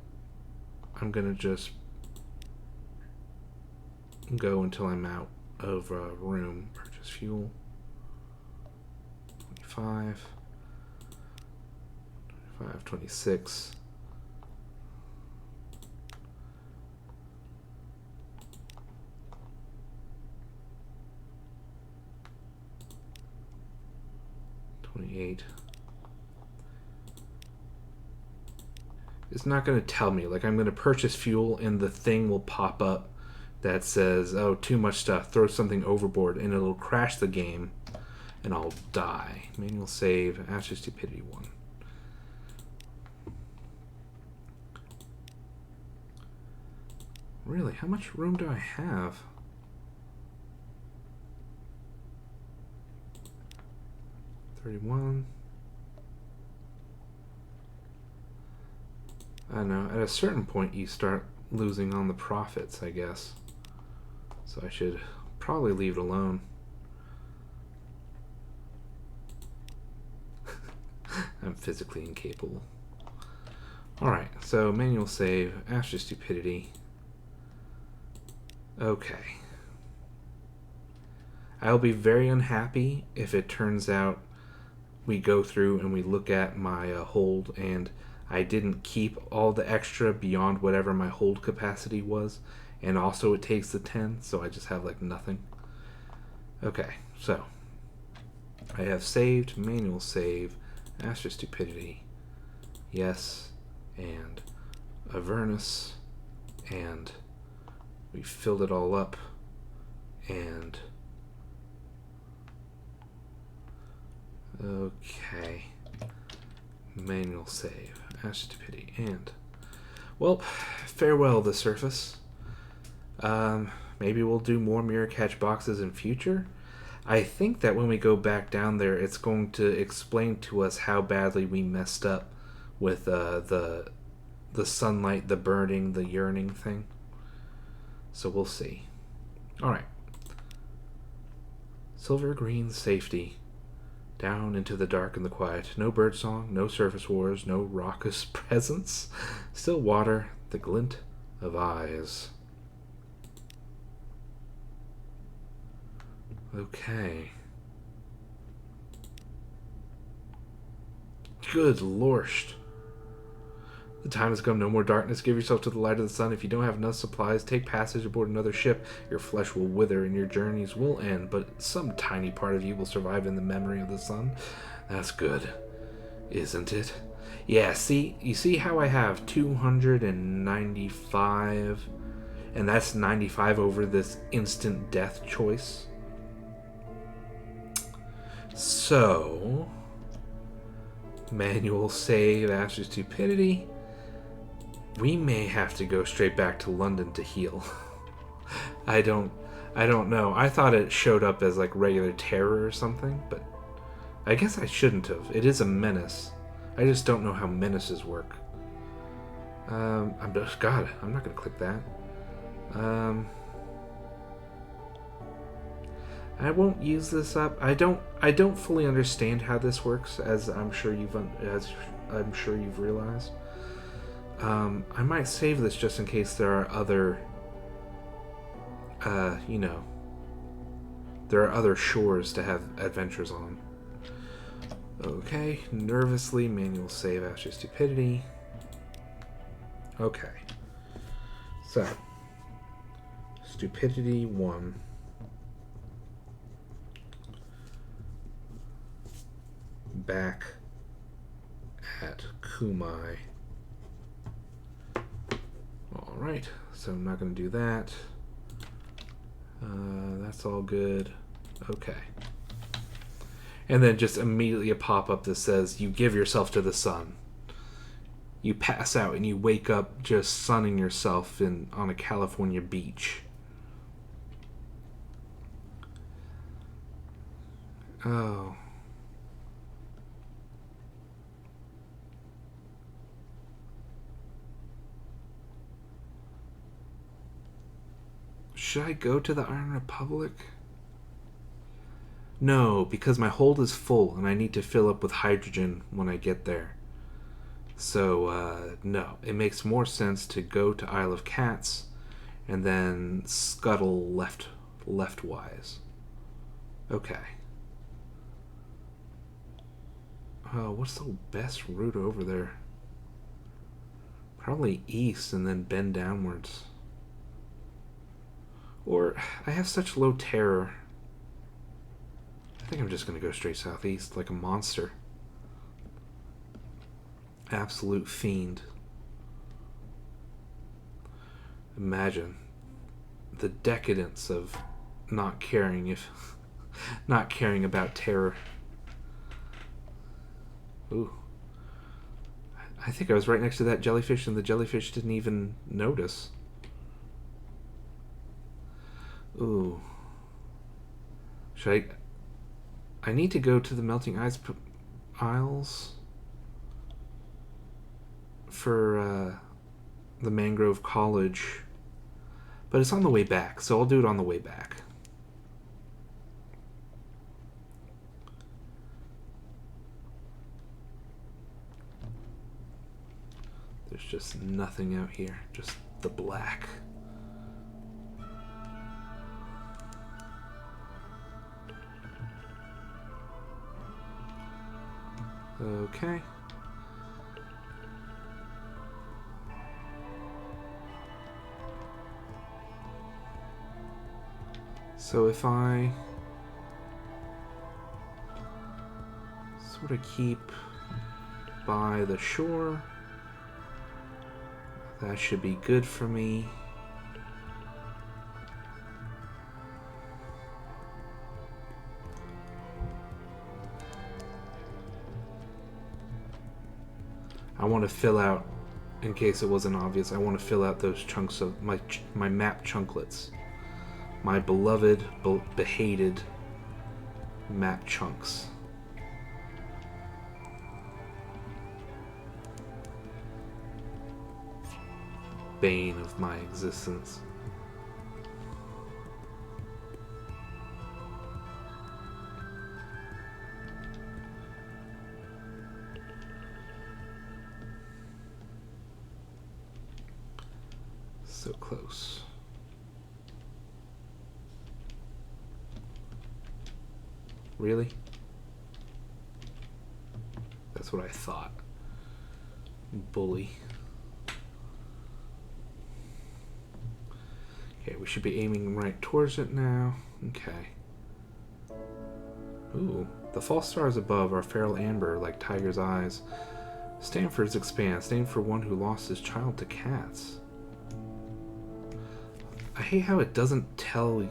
I'm going to just go until I'm out of room. Purchase fuel. 25. 526. It's not going to tell me. Like, I'm going to purchase fuel and the thing will pop up that says, oh, too much stuff, throw something overboard, and it'll crash the game and I'll die. Manual save, Astro Stupidity 1. Really, how much room do I have? $31. I don't know. At a certain point, you start losing on the profits, I guess. So I should probably leave it alone. I'm physically incapable. Alright, so manual save, Astro Stupidity. Okay. I'll be very unhappy if it turns out we go through and we look at my hold and I didn't keep all the extra beyond whatever my hold capacity was, and also it takes the 10, so I just have like nothing. Okay, so I have saved, manual save, Astro Stupidity, yes, and Avernus, and we filled it all up, and okay, manual save, Astro Stupidity, and well, farewell the surface. Maybe we'll do more mirror catch boxes in future. I think that when we go back down there, it's going to explain to us how badly we messed up with the sunlight, the burning, the yearning thing. So we'll see. All right. Silver green safety. Down into the dark and the quiet. No birdsong, no surface wars, no raucous presence. Still water, the glint of eyes. Okay. Good lorst. The time has come. No more darkness. Give yourself to the light of the sun. If you don't have enough supplies, take passage aboard another ship. Your flesh will wither and your journeys will end, but some tiny part of you will survive in the memory of the sun. That's good, isn't it? Yeah, see? You see how I have 295, and that's 95 over this instant death choice? So, manual save, Astro Stupidity. We may have to go straight back to London to heal. I don't know. I thought it showed up as like regular terror or something, but I guess I shouldn't have. It is a menace. I just don't know how menaces work. I'm not gonna click that. I won't use this up. I don't fully understand how this works, as I'm sure you've realized. I might save this just in case there are other, there are other shores to have adventures on. Okay, nervously, manual save after stupidity. Okay. So, stupidity 1. Back at Kumai. Alright, so I'm not going to do that. That's all good. Okay. And then just immediately a pop-up that says, you give yourself to the sun. You pass out and you wake up just sunning yourself on a California beach. Oh. Should I go to the Iron Republic? No, because my hold is full and I need to fill up with hydrogen when I get there. So, no. It makes more sense to go to Isle of Cats and then scuttle leftwise. Okay. What's the best route over there? Probably east and then bend downwards. Or, I have such low terror. I think I'm just going to go straight southeast like a monster. Absolute fiend. Imagine the decadence of not caring not caring about terror. Ooh. I think I was right next to that jellyfish and the jellyfish didn't even notice. Ooh. Should I need to go to the melting ice isles for the Mangrove College. But it's on the way back, so I'll do it on the way back. There's just nothing out here, just the black. Okay. So if I sort of keep by the shore, that should be good for me. I want to fill out, in case it wasn't obvious, I want to fill out those chunks of my map chunklets. My beloved, behated map chunks. Bane of my existence. So close. Really? That's what I thought. Bully. Okay, we should be aiming right towards it now. Okay. Ooh, the false stars above are feral amber like tiger's eyes. Stanford's expanse, named for one who lost his child to cats. I hate how it doesn't tell you.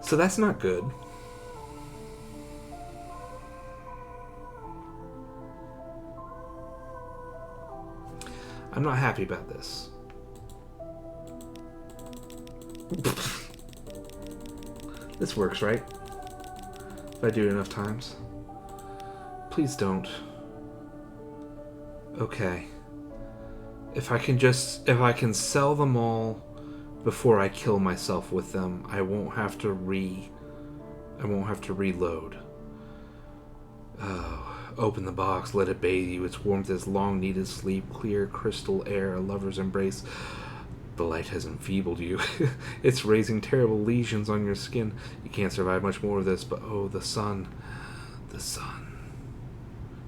So that's not good. I'm not happy about this. This works, right? If I do it enough times. Please don't. Okay. If I can sell them all before I kill myself with them, I won't have to reload. Oh, open the box, let it bathe you. Its warmth is long needed sleep, clear crystal air, a lover's embrace. The light has enfeebled you. It's raising terrible lesions on your skin. You can't survive much more of this, but oh, the sun. The sun.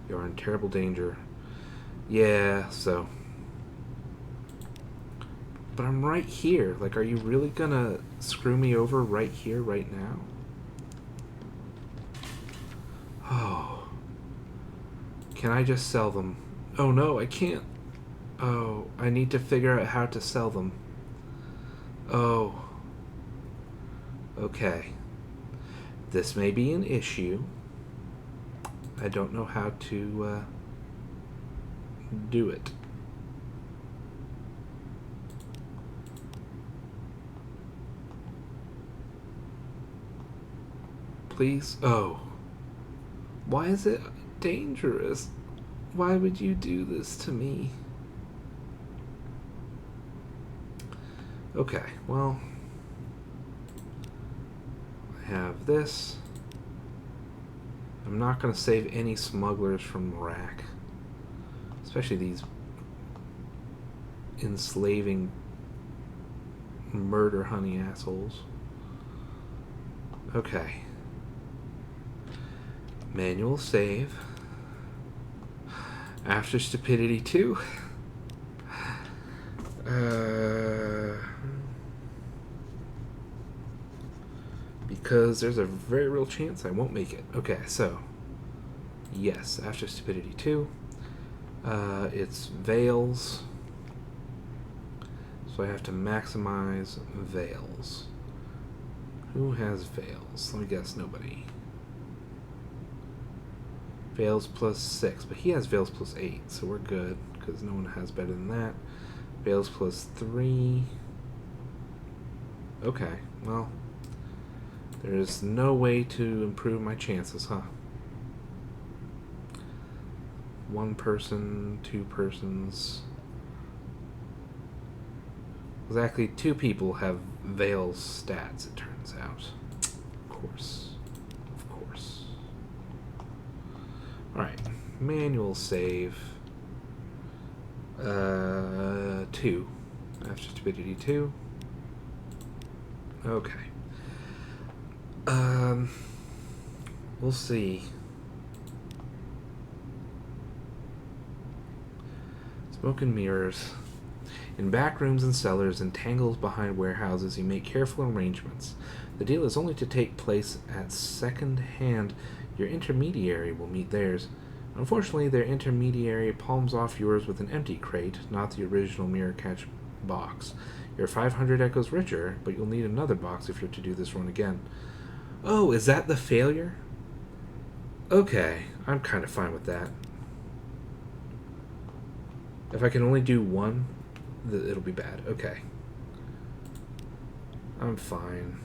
You're in terrible danger. Yeah, so. But I'm right here. Like, are you really gonna screw me over right here, right now? Oh. Can I just sell them? Oh no, I can't. Oh, I need to figure out how to sell them. Oh. Okay. This may be an issue. I don't know how to do it. Please? Oh. Why is it dangerous? Why would you do this to me? Okay, well, I have this. I'm not going to save any smugglers from rack. Especially these enslaving murder honey assholes. Okay. Manual save. After stupidity 2. Because there's a very real chance I won't make it. Okay, so yes, after stupidity 2. It's veils. So I have to maximize veils. Who has veils? Let me guess, nobody. Veils plus 6, but he has veils plus 8, so we're good, because no one has better than that. Veils plus 3. Okay, well, there's no way to improve my chances, huh? 1 person, 2 persons. Exactly 2 people have veils stats, it turns out. Of course. Alright, manual save. 2. After stupidity 2. Okay. We'll see. Smoke and mirrors. In back rooms and cellars and tangles behind warehouses, you make careful arrangements. The deal is only to take place at second hand. Your intermediary will meet theirs. Unfortunately, their intermediary palms off yours with an empty crate, not the original mirror catch box. You're 500 echoes richer, but you'll need another box if you're to do this run again. Oh, is that the failure? Okay, I'm kind of fine with that. If I can only do 1, it'll be bad. Okay. I'm fine.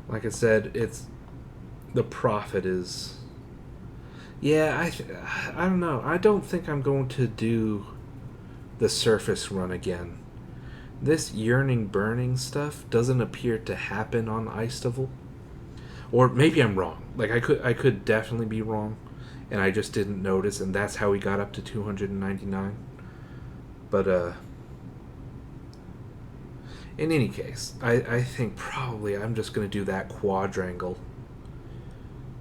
Like I said, it's... the profit is... Yeah, I don't know. I don't think I'm going to do the surface run again. This yearning burning stuff doesn't appear to happen on Icedival. Or maybe I'm wrong. Like, I could definitely be wrong, and I just didn't notice, and that's how we got up to 299. But, in any case, I think probably I'm just going to do that quadrangle.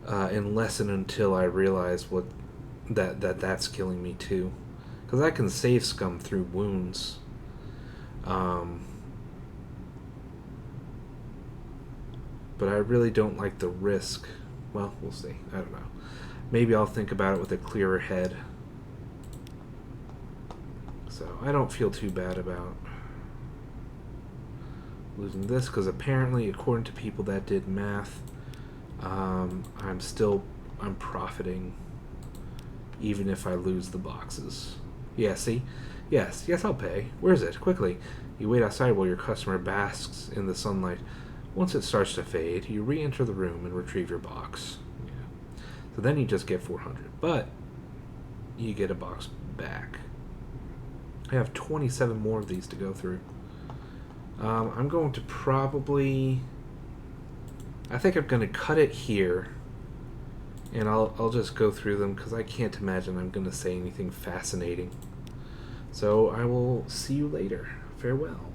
Unless and until I realize what that's killing me too. Because I can save scum through wounds. But I really don't like the risk. Well, we'll see. I don't know. Maybe I'll think about it with a clearer head. So I don't feel too bad about losing this, because apparently, according to people that did math, I'm profiting even if I lose the boxes. Yeah, see? Yes, I'll pay. Where is it? Quickly. You wait outside while your customer basks in the sunlight. Once it starts to fade, you re-enter the room and retrieve your box. Yeah. So then you just get 400, but you get a box back. I have 27 more of these to go through. I'm going to probably... I think I'm going to cut it here, and I'll just go through them, because I can't imagine I'm going to say anything fascinating. So I will see you later. Farewell.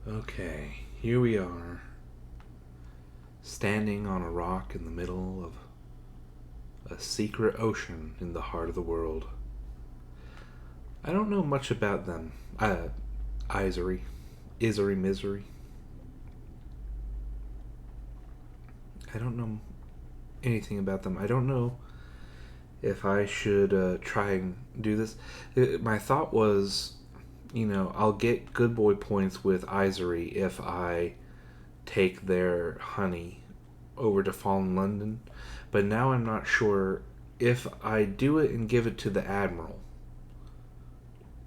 Okay, here we are, standing on a rock in the middle of a secret ocean in the heart of the world. I don't know much about them. Isery, Misery. I don't know anything about them. I don't know if I should try and do this. My thought was, I'll get good boy points with Isery if I take their honey over to Fallen London. But now I'm not sure if I do it and give it to the Admiral,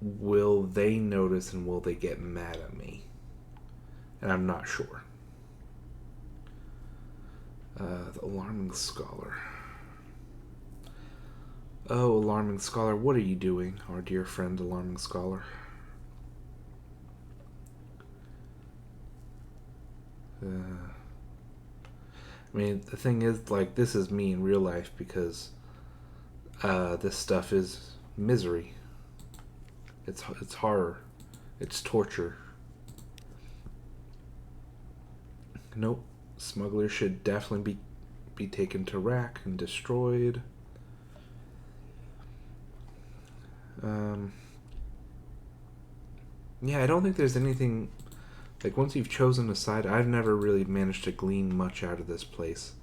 will they notice and will they get mad at me? And I'm not sure. The Alarming Scholar. Oh, Alarming Scholar, what are you doing, our dear friend Alarming Scholar? I mean, the thing is, like, this is me in real life because this stuff is misery. It's horror. It's torture. Nope. Smugglers should definitely be taken to rack and destroyed. Yeah, I don't think there's anything... Like, once you've chosen a side, I've never really managed to glean much out of this place.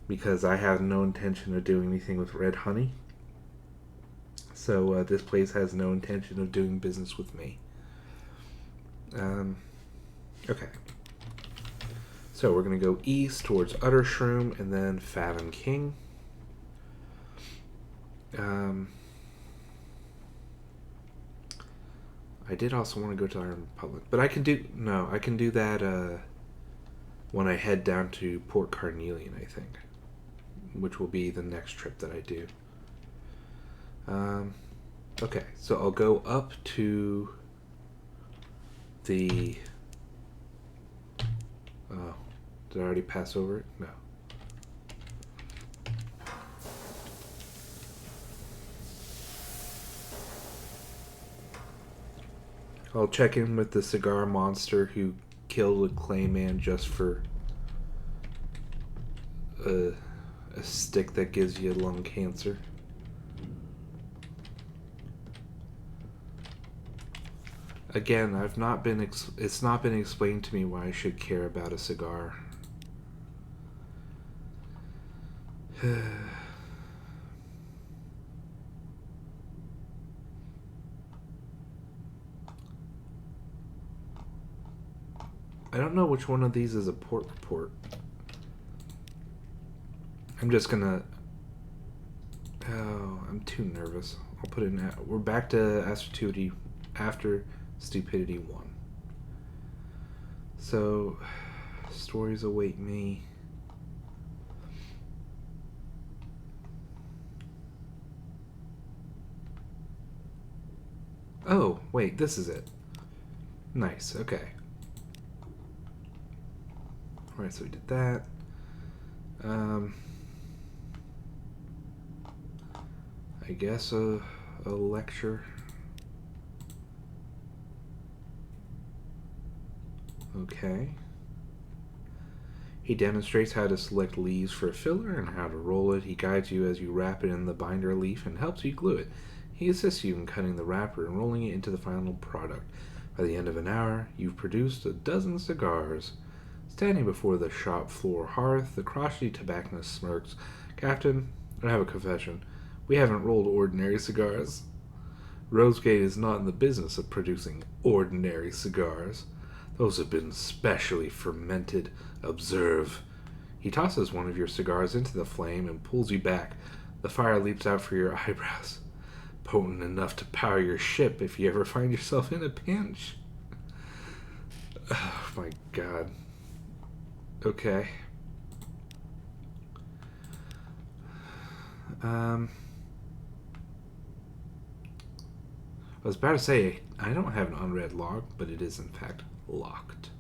Because I have no intention of doing anything with red honey. So, this place has no intention of doing business with me. Okay. So, we're going to go east towards Uttershroom and then Fathom King. I did also want to go to Iron Republic, but I can do that when I head down to Port Carnelian, I think, which will be the next trip that I do. Okay, so I'll go up to the... Oh, did I already pass over it? No. I'll check in with the cigar monster who killed a Clayman just for a stick that gives you lung cancer. Again, it's not been explained to me why I should care about a cigar. I don't know which one of these is a port report. I'm just gonna... Oh, I'm too nervous. I'll put it in... We're back to after Stupidity 1. So, stories await me. Oh, wait, this is it. Nice, okay. Alright, so we did that. I guess a lecture. Okay. He demonstrates how to select leaves for a filler and how to roll it. He guides you as you wrap it in the binder leaf and helps you glue it. He assists you in cutting the wrapper and rolling it into the final product. By the end of an hour, you've produced a dozen cigars. Standing before the shop floor hearth, the crotchety tobacconist smirks. Captain, I have a confession. We haven't rolled ordinary cigars. Rosegate is not in the business of producing ordinary cigars. Those have been specially fermented. Observe. He tosses one of your cigars into the flame and pulls you back. The fire leaps out for your eyebrows. Potent enough to power your ship if you ever find yourself in a pinch. Oh my god. Okay. I was about to say, I don't have an unread log, but it is in fact locked.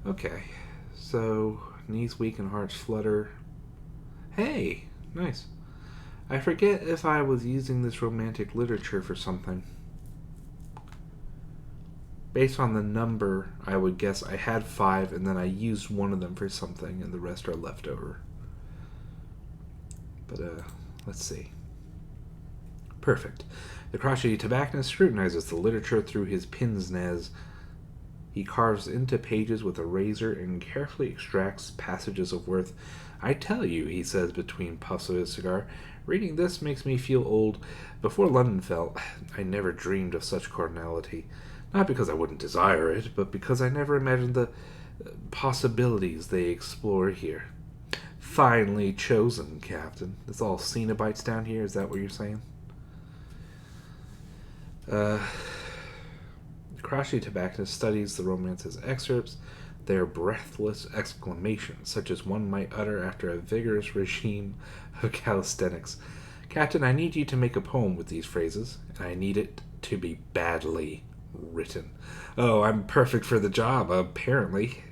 Okay. So, knees weak and hearts flutter. Hey! Nice. I forget if I was using this romantic literature for something. Based on the number, I would guess I had 5, and then I used one of them for something, and the rest are left over. But, let's see. Perfect. The crotchety tobacconist scrutinizes the literature through his pince nez. He carves into pages with a razor and carefully extracts passages of worth. I tell you, he says between puffs of his cigar, reading this makes me feel old. Before London fell, I never dreamed of such carnality. Not because I wouldn't desire it, but because I never imagined the possibilities they explore here. Finely chosen, Captain. It's all Cenobites down here, is that what you're saying? The crotchety tobacconist studies the romance's excerpts, their breathless exclamations, such as one might utter after a vigorous regime of calisthenics. Captain, I need you to make a poem with these phrases, and I need it to be badly written. Oh, I'm perfect for the job, apparently.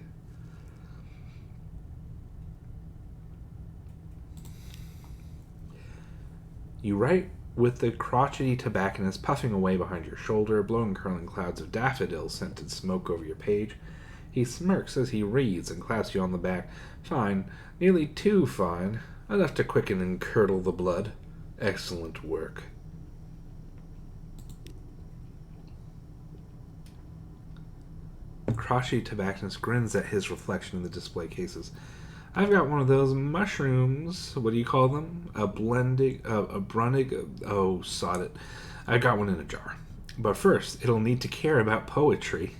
You write with the crotchety tobacconist puffing away behind your shoulder, blowing curling clouds of daffodil-scented smoke over your page. He smirks as he reads and claps you on the back. Fine, nearly too fine, enough to quicken and curdle the blood. Excellent work. The crotchety tobacconist grins at his reflection in the display cases. I've got one of those mushrooms. What do you call them? A brunig. Oh, sod it. I got one in a jar. But first, it'll need to care about poetry.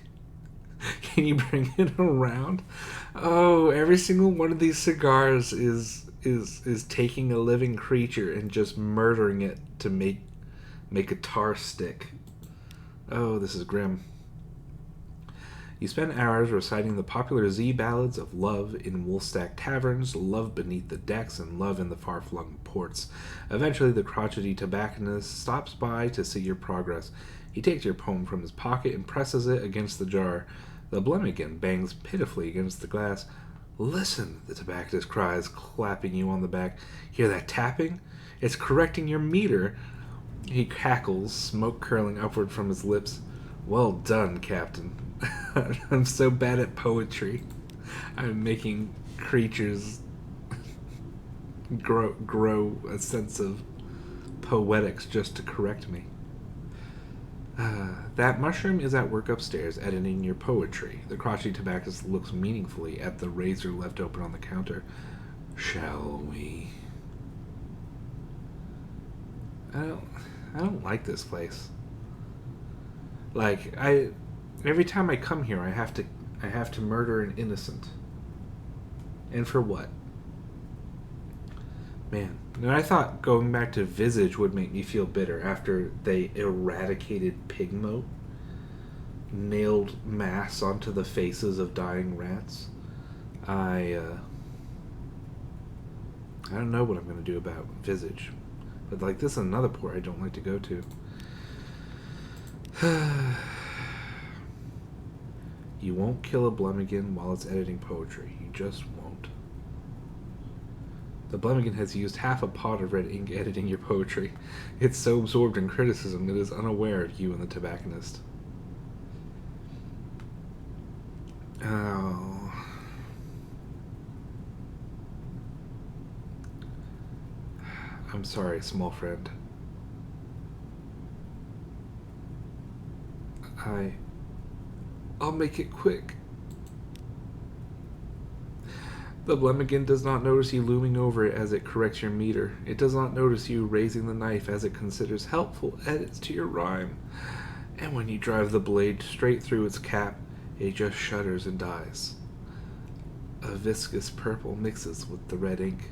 Can you bring it around? Oh, every single one of these cigars is taking a living creature and just murdering it to make a tar stick. Oh, this is grim. You spend hours reciting the popular Z ballads of love in Woolstack taverns, love beneath the decks, and love in the far-flung ports. Eventually, the crotchety tobacconist stops by to see your progress. He takes your poem from his pocket and presses it against the jar. The Blemmigan bangs pitifully against the glass. Listen, the tobacconist cries, clapping you on the back. Hear that tapping? It's correcting your meter. He cackles, smoke curling upward from his lips. Well done, Captain. I'm so bad at poetry. I'm making creatures grow a sense of poetics just to correct me. That mushroom is at work upstairs, editing your poetry. The crotchety tobacconist looks meaningfully at the razor left open on the counter. Shall we? I don't like this place. Like, every time I come here, I have to murder an innocent. And for what? Man, and I thought going back to Visage would make me feel bitter after they eradicated Pigmo, nailed masks onto the faces of dying rats. I don't know what I'm going to do about Visage. But, like, this is another port I don't like to go to. You won't kill a Blemmigan while it's editing poetry. You just won't. The Blemmigan has used half a pot of red ink editing your poetry. It's so absorbed in criticism it is unaware of you and the tobacconist. Oh. I'm sorry, small friend. I'll make it quick. The Blemmigan does not notice you looming over it as it corrects your meter. It does not notice you raising the knife as it considers helpful edits to your rhyme. And when you drive the blade straight through its cap, it just shudders and dies. A viscous purple mixes with the red ink.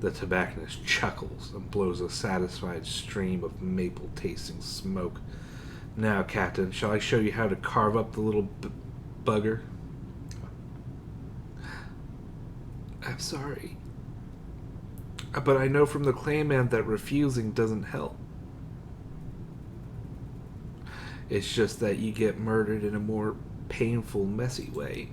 The tobacconist chuckles and blows a satisfied stream of maple-tasting smoke. Now, Captain, shall I show you how to carve up the little bugger? I'm sorry. But I know from the Clayman that refusing doesn't help. It's just that you get murdered in a more painful, messy way.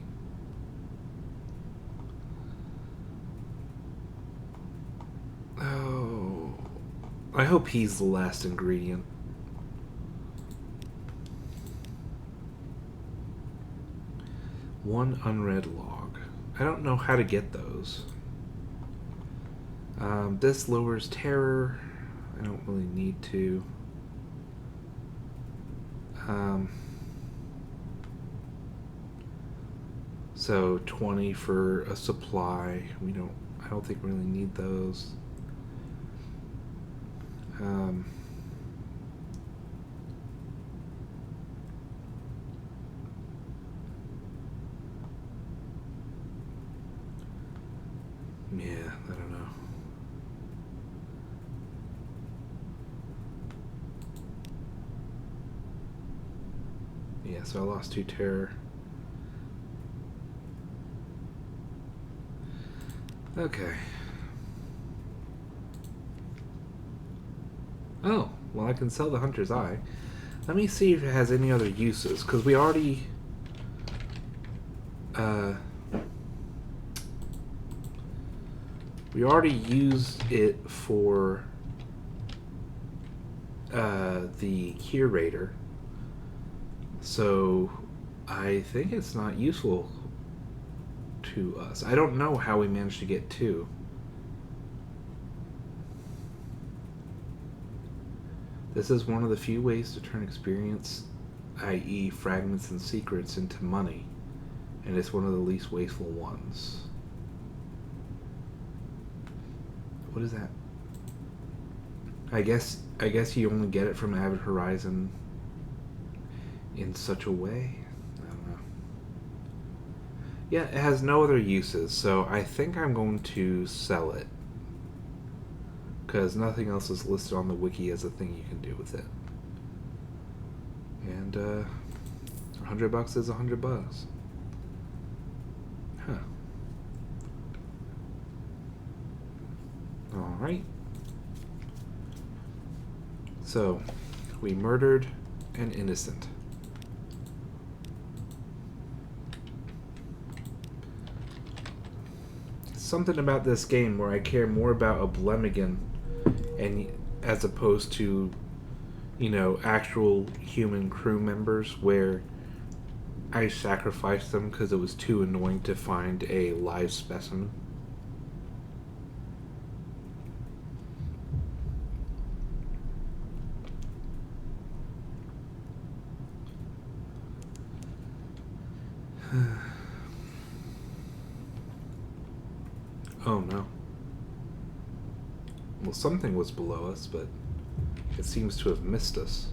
Oh. I hope he's the last ingredient. One unread log. I don't know how to get those. This lowers terror. I don't really need to. So 20 for a supply. I don't think we really need those. Yeah, I don't know. Yeah, so I lost 2 terror. Okay. Oh, well, I can sell the Hunter's Eye. Let me see if it has any other uses, because we already... we already used it for the curator. So I think it's not useful to us. I don't know how we managed to get 2. This is one of the few ways to turn experience, i.e. fragments and secrets, into money, and it's one of the least wasteful ones. What is that? I guess you only get it from Avid Horizon in such a way. I don't know. Yeah, it has no other uses, so I think I'm going to sell it. Because nothing else is listed on the wiki as a thing you can do with it. And $100 is $100. Huh. Alright. So, we murdered an innocent. Something about this game where I care more about a Blemigan and as opposed to, actual human crew members, where I sacrificed them because it was too annoying to find a live specimen. Oh no. Well, something was below us, but it seems to have missed us.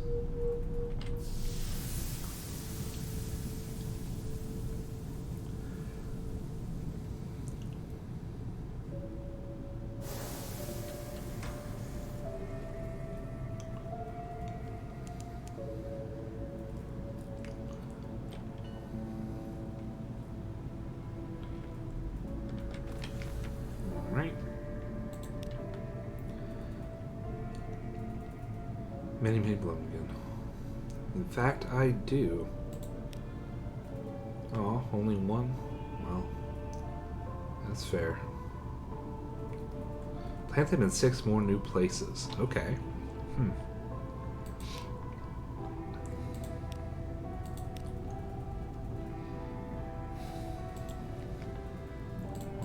Alright. Many Blemigan. In fact, I do. Oh, only one? Well, that's fair. Plant them in 6 more new places. Okay.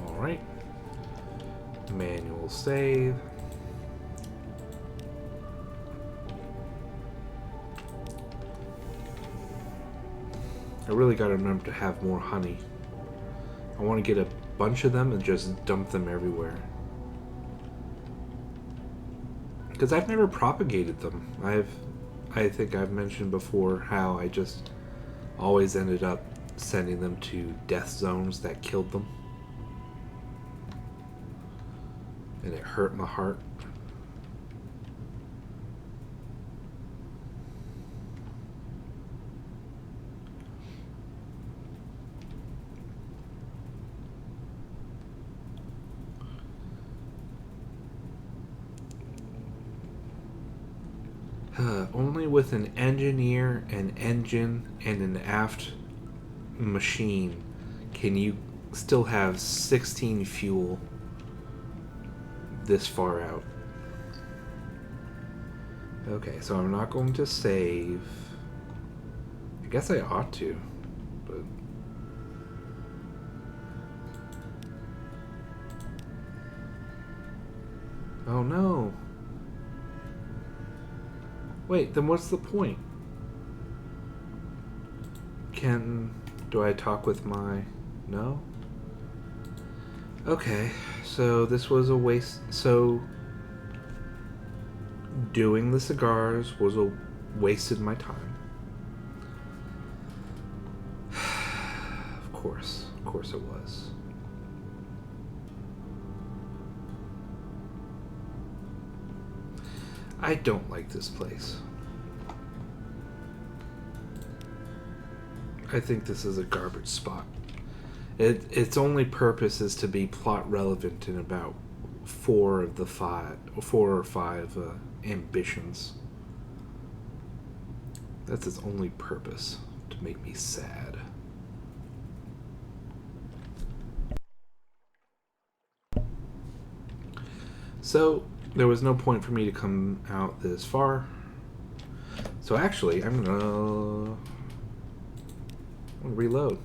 Alright. Manual save. I really gotta remember to have more honey. I want to get a bunch of them and just dump them everywhere. Because I've never propagated them. I think I've mentioned before how I just always ended up sending them to death zones that killed them. And it hurt my heart. Only with an engineer, an engine, and an aft machine can you still have 16 fuel this far out. Okay, so I'm not going to save. I guess I ought to, but... Oh no! Wait, then what's the point? Do I talk with my... No? Okay, so this was a waste... So... Doing the cigars was wasted my time. Of course it was. I don't like this place. I think this is a garbage spot. Its only purpose is to be plot relevant in about 4 or 5 ambitions. That's its only purpose, to make me sad. So there was no point for me to come out this far, So actually, I'm gonna reload.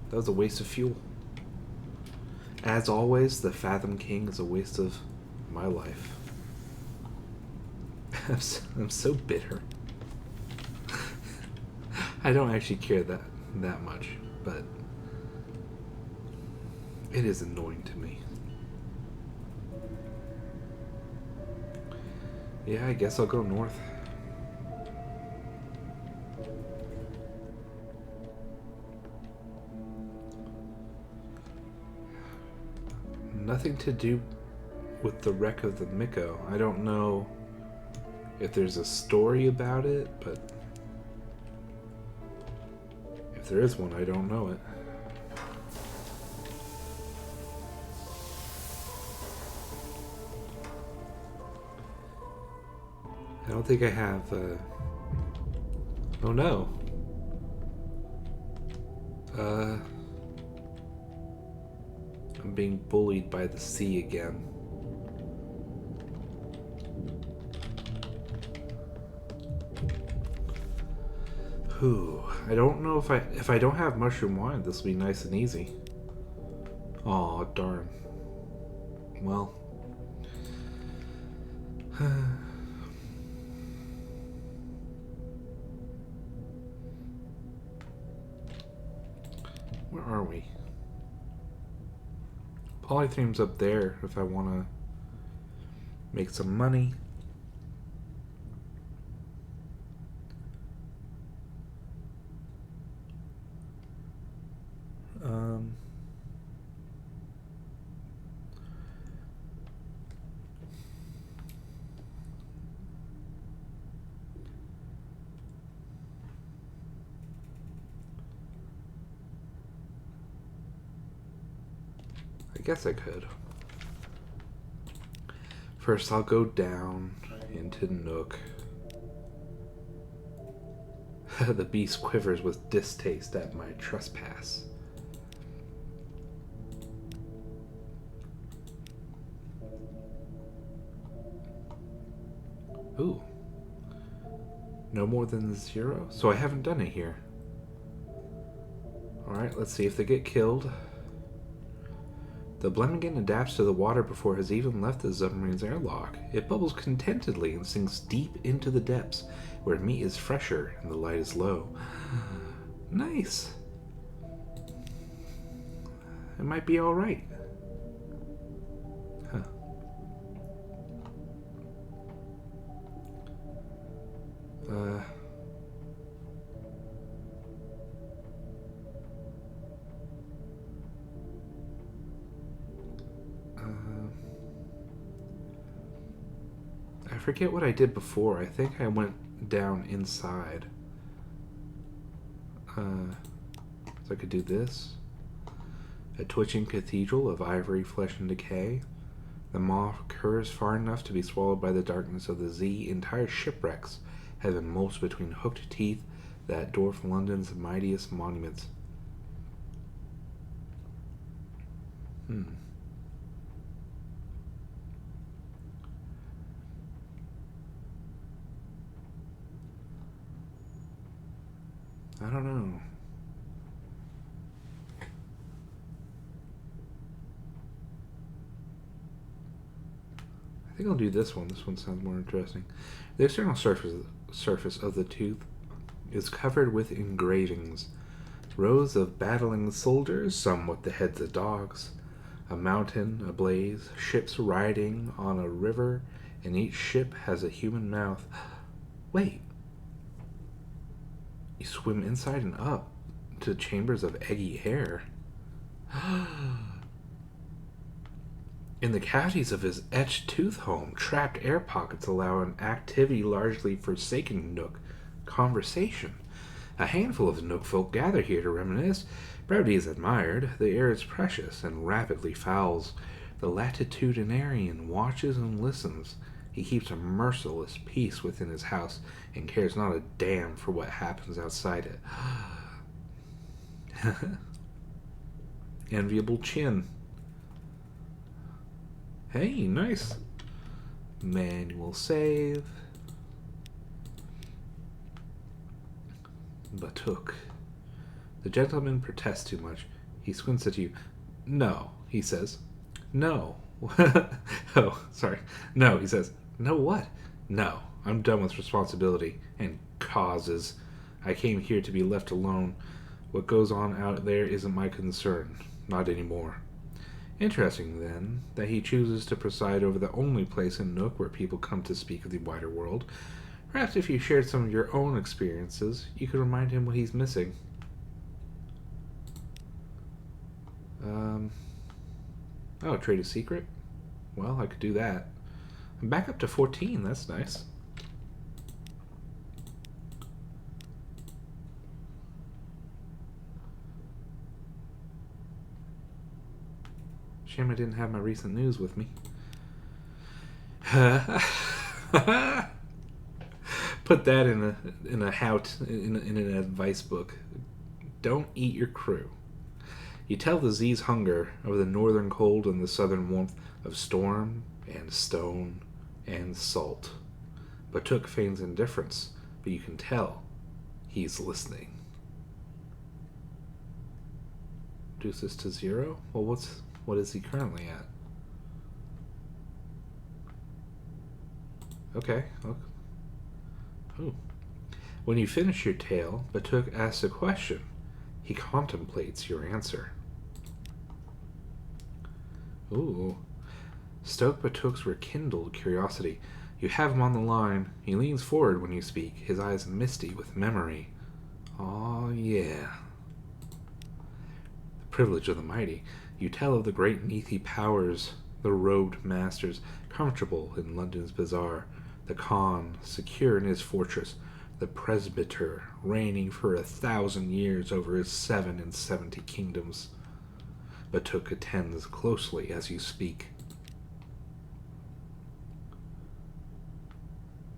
That was a waste of fuel. As always, the Fathom King is a waste of my life. I'm so bitter. I don't actually care that much, but it is annoying to me. Yeah, I guess I'll go north. Nothing to do with the wreck of the Miko. I don't know if there's a story about it, but if there is one, I don't know it. I don't think I have, oh no. I'm being bullied by the sea again. Whew. I don't know if I don't have mushroom wine, this will be nice and easy. Aw, darn. Well. Where are we? Polythreum's up there if I want to make some money. I guess I could. First, I'll go down into Nook. The beast quivers with distaste at my trespass. Ooh. No more than 0? So I haven't done it here. Alright, let's see if they get killed. The Blemmigan adapts to the water before it has even left the submarine's airlock. It bubbles contentedly and sinks deep into the depths, where meat is fresher and the light is low. Nice. It might be alright. Huh. I forget what I did before. I think I went down inside. So I could do this. A twitching cathedral of ivory, flesh, and decay. The maw curves far enough to be swallowed by the darkness of the sea. Entire shipwrecks have been mulched between hooked teeth that dwarf London's mightiest monuments. I don't know. I think I'll do this one. This one sounds more interesting. The external surface of the tooth is covered with engravings. Rows of battling soldiers, some with the heads of dogs. A mountain ablaze, ships riding on a river, and each ship has a human mouth. Wait. You swim inside and up to chambers of eggy air. In the cavities of his etched tooth home, trapped air pockets allow an activity largely forsaken Nook conversation. A handful of the Nook folk gather here to reminisce. Brevity is admired, the air is precious and rapidly fouls. The latitudinarian watches and listens. He keeps a merciless peace within his house and cares not a damn for what happens outside it. Enviable chin. Hey, nice. Manual save. Batuk. The gentleman protests too much. He squints at you. No, he says. No. Oh, sorry. No, he says. No what? No, I'm done with responsibility and causes. I came here to be left alone. What goes on out there isn't my concern. Not anymore. Interesting, then, that he chooses to preside over the only place in Nook where people come to speak of the wider world. Perhaps if you shared some of your own experiences, you could remind him what he's missing. Oh, trade a secret? Well, I could do that. I'm back up to 14, that's nice. Shame I didn't have my recent news with me. Put that in an advice book. Don't eat your crew. You tell the Z's hunger of the northern cold and the southern warmth of storm and stone and salt. Batuk feigns indifference, but you can tell he's listening. Reduce this to 0? Well, what is he currently at? Okay. Oh. When you finish your tale, Batuk asks a question. He contemplates your answer. Ooh. Stoke Batuk's rekindled curiosity. You have him on the line. He leans forward when you speak, his eyes misty with memory. Aw, yeah. The privilege of the mighty. You tell of the great Nethi powers, the robed masters, comfortable in London's bazaar, the Khan, secure in his fortress, the presbyter, reigning for 1,000 years over his 70 kingdoms. Batuk attends closely as you speak.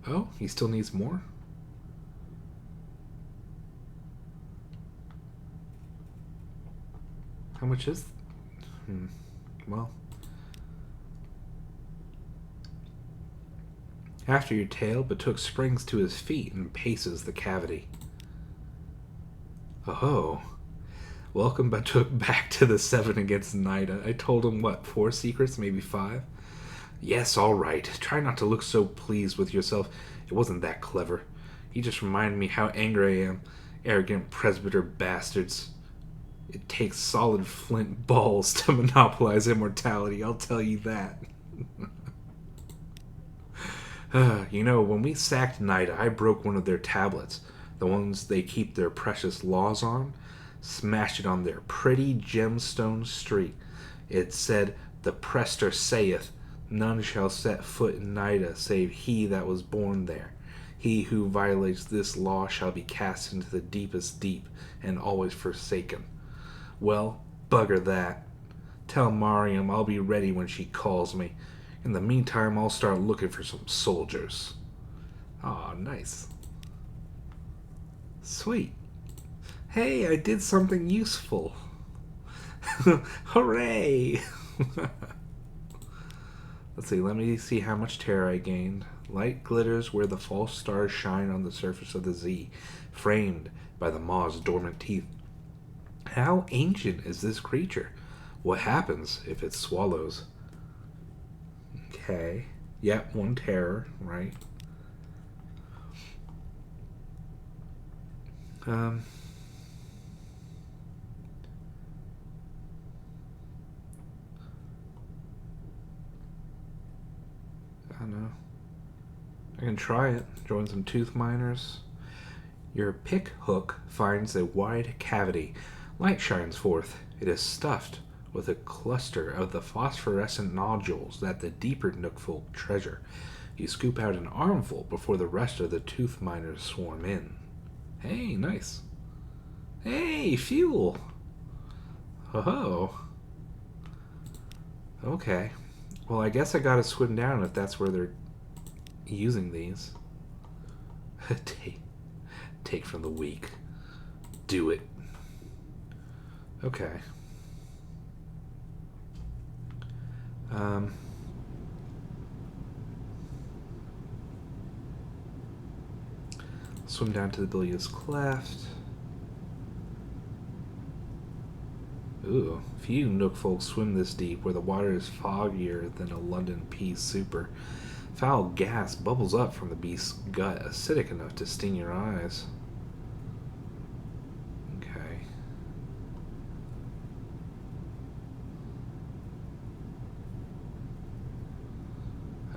Oh, he still needs more? How much is... Well... After your tale, Batuk springs to his feet and paces the cavity. Oh... Welcome Batuk back to the 7 against Nida. I told him, 4 secrets, maybe 5? Yes, all right. Try not to look so pleased with yourself. It wasn't that clever. You just reminded me how angry I am. Arrogant presbyter bastards. It takes solid flint balls to monopolize immortality, I'll tell you that. When we sacked Nida, I broke one of their tablets, the ones they keep their precious laws on. Smashed it on their pretty gemstone street. It said, "The Prester saith, none shall set foot in Nida save he that was born there. He who violates this law shall be cast into the deepest deep and always forsaken." Well, bugger that. Tell Mariam I'll be ready when she calls me. In the meantime, I'll start looking for some soldiers. Aw, nice. Sweet. Hey, I did something useful. Hooray! Let's see, let me see how much terror I gained. Light glitters where the false stars shine on the surface of the Z, framed by the maw's dormant teeth. How ancient is this creature? What happens if it swallows? Okay. Yep, 1 terror, right? I don't know. I can try it. Join some tooth miners. Your pick hook finds a wide cavity. Light shines forth. It is stuffed with a cluster of the phosphorescent nodules that the deeper Nook folk treasure. You scoop out an armful before the rest of the tooth miners swarm in. Hey, nice. Hey, fuel! Oh. Okay. Well, I guess I gotta swim down if that's where they're using these. Take from the weak. Do it. Okay. Swim down to the bilious cleft. Ooh, few Nook folks swim this deep, where the water is foggier than a London pea super. Foul gas bubbles up from the beast's gut, acidic enough to sting your eyes. Okay.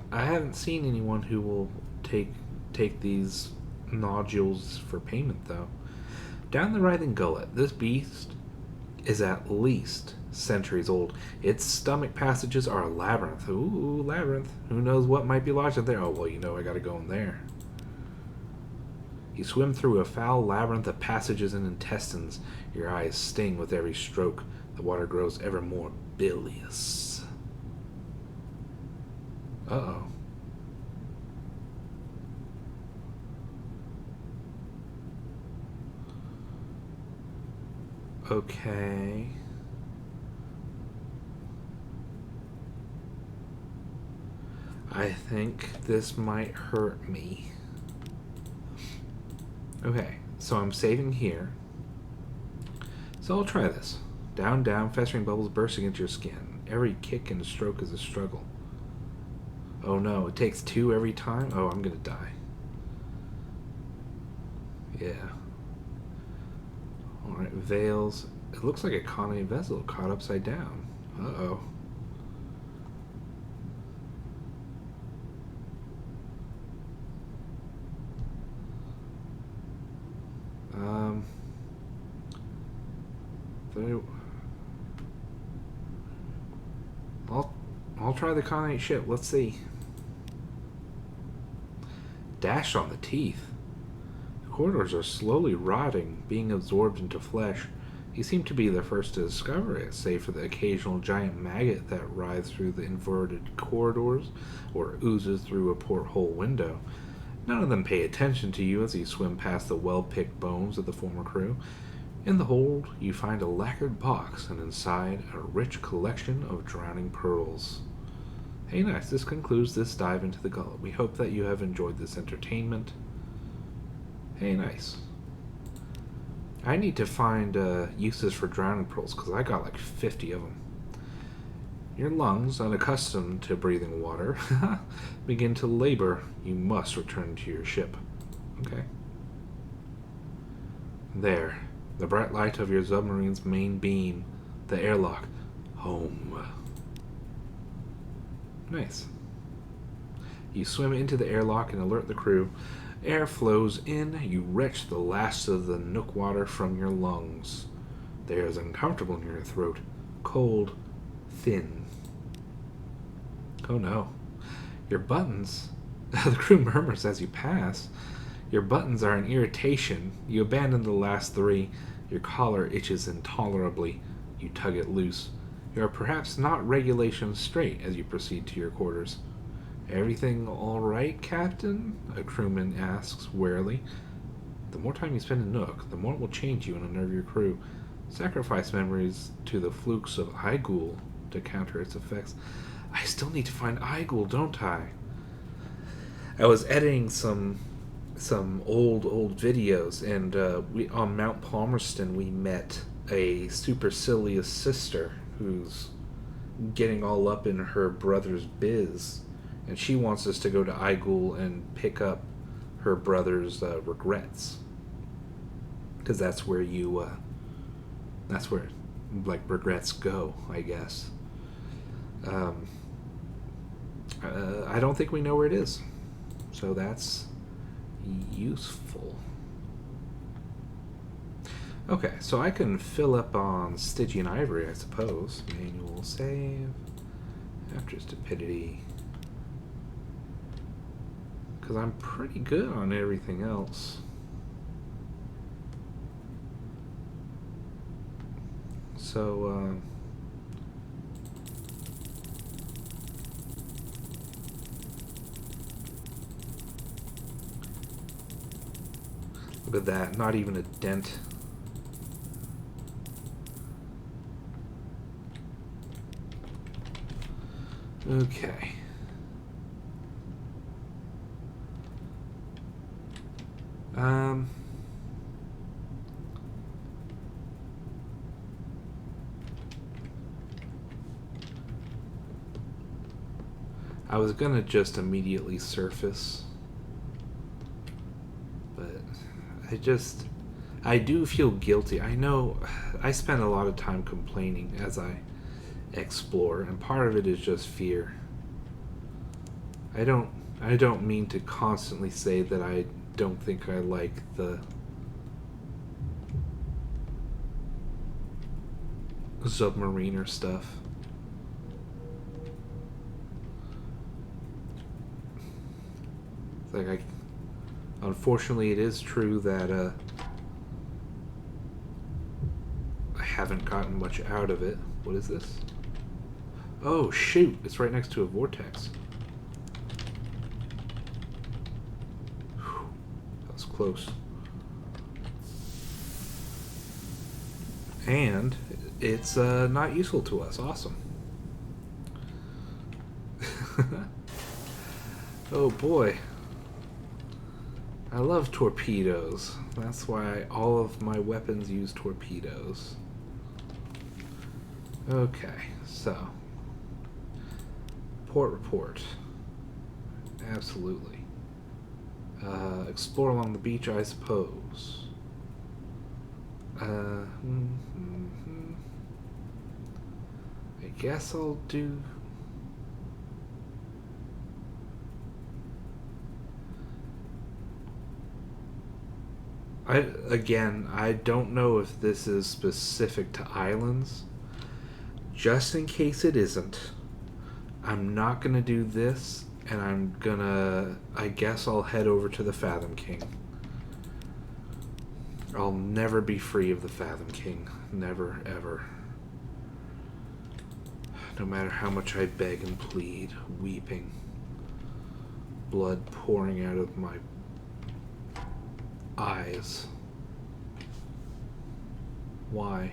I haven't seen anyone who will take these nodules for payment, though. Down the writhing gullet, this beast is at least centuries old. Its stomach passages are a labyrinth. Ooh, labyrinth. Who knows what might be lodged in there? Oh, well, you know I gotta go in there. You swim through a foul labyrinth of passages and intestines. Your eyes sting with every stroke. The water grows ever more bilious. Uh-oh. Okay. I think this might hurt me. Okay, so I'm saving here. So I'll try this. Down, down, festering bubbles burst against your skin. Every kick and stroke is a struggle. Oh no, it takes 2 every time? Oh, I'm gonna die. Yeah. Alright, veils. It looks like a conning vessel caught upside down. Uh-oh. I'll try the Con 8 ship. Let's see. Dash on the teeth. The corridors are slowly rotting, being absorbed into flesh. You seem to be the first to discover it, save for the occasional giant maggot that writhes through the inverted corridors or oozes through a porthole window. None of them pay attention to you as you swim past the well-picked bones of the former crew. In the hold, you find a lacquered box, and inside, a rich collection of drowning pearls. Hey, nice. This concludes this dive into the gullet. We hope that you have enjoyed this entertainment. Hey, nice. I need to find uses for drowning pearls, because I got like 50 of them. Your lungs, unaccustomed to breathing water, begin to labor. You must return to your ship. Okay. There. The bright light of your submarine's main beam. The airlock. Home. Nice. You swim into the airlock and alert the crew. Air flows in. You retch the last of the Nook water from your lungs. The air is uncomfortable in your throat. Cold. Thin. Oh no. Your buttons. The crew murmurs as you pass. Your buttons are an irritation. You abandon the last 3. Your collar itches intolerably. You tug it loose. You are perhaps not regulation straight as you proceed to your quarters. Everything all right, Captain? A crewman asks warily. The more time you spend in Nook, the more it will change you and unnerve your crew. Sacrifice memories to the flukes of Igul to counter its effects. I still need to find Igul, don't I? I was editing some old videos, and we on Mount Palmerston we met a supercilious sister who's getting all up in her brother's biz, and she wants us to go to Igul and pick up her brother's regrets, because that's where like regrets go, I guess. I don't think we know where it is, so that's useful. Okay, so I can fill up on Stygian Ivory, I suppose. Manual save. After stupidity. Because I'm pretty good on everything else. So, look at that, not even a dent. Okay. I was gonna just immediately surface, but I do feel guilty. I know I spend a lot of time complaining as I explore, and part of it is just fear. I don't mean to constantly say that I don't think I like the submariner stuff. It's like unfortunately it is true that I haven't gotten much out of it. What is this? Oh shoot, it's right next to a vortex. Whew, that was close. And it's not useful to us. Awesome. Oh boy. I love torpedoes. That's why all of my weapons use torpedoes. Okay, so. Port report. Absolutely. Explore along the beach, I suppose. I guess I'll do... I don't know if this is specific to islands. Just in case it isn't, I'm not gonna do this, and I guess I'll head over to the Fathom King. I'll never be free of the Fathom King. Never, ever. No matter how much I beg and plead, weeping, blood pouring out of my eyes. Why?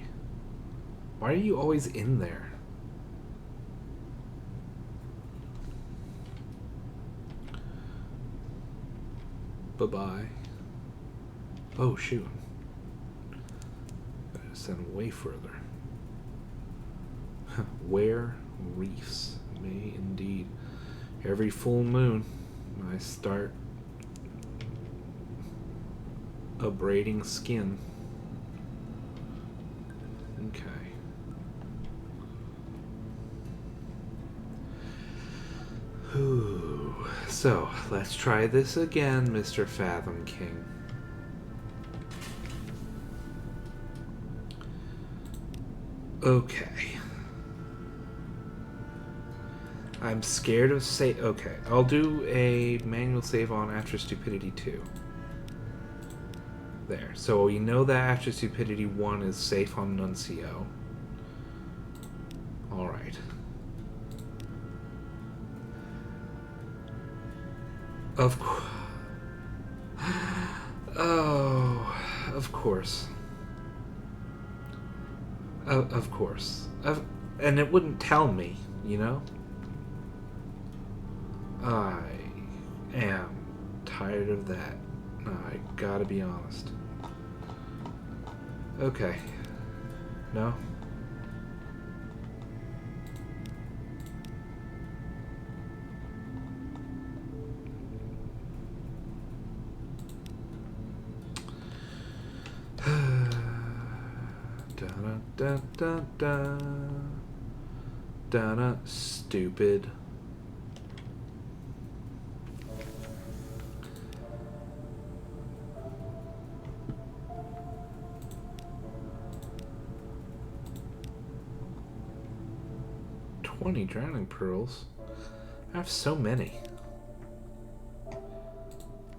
Why are you always in there? Bye-bye. Oh, shoot. Gotta send way further. Where reefs may indeed. Every full moon, I start abrading skin. Okay. Ooh. So, let's try this again, Mr. Fathom King. Okay. I'm scared of okay, I'll do a manual save on After Stupidity 2. There. So we know that After Stupidity 1 is safe on Nuncio. Alright. Of course. Oh, of course. Of course. And it wouldn't tell me, you know? I am tired of that. I gotta be honest. Okay. No? Da-da, stupid. Drowning pearls. I have so many.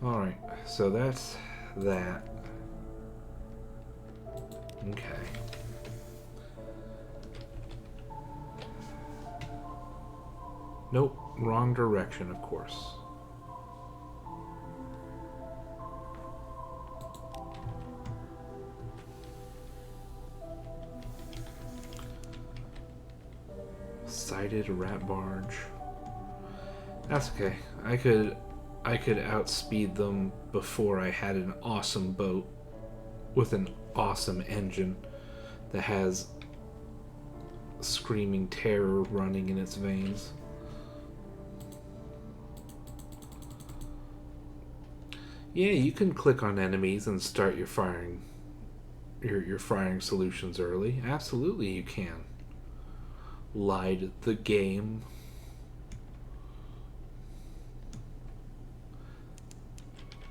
Alright, so that's that. Okay. Nope, wrong direction, of course. Sighted rat barge. That's okay. I could outspeed them before I had an awesome boat with an awesome engine that has screaming terror running in its veins. Yeah, you can click on enemies and start your firing solutions early. Absolutely, you can. Lied the game.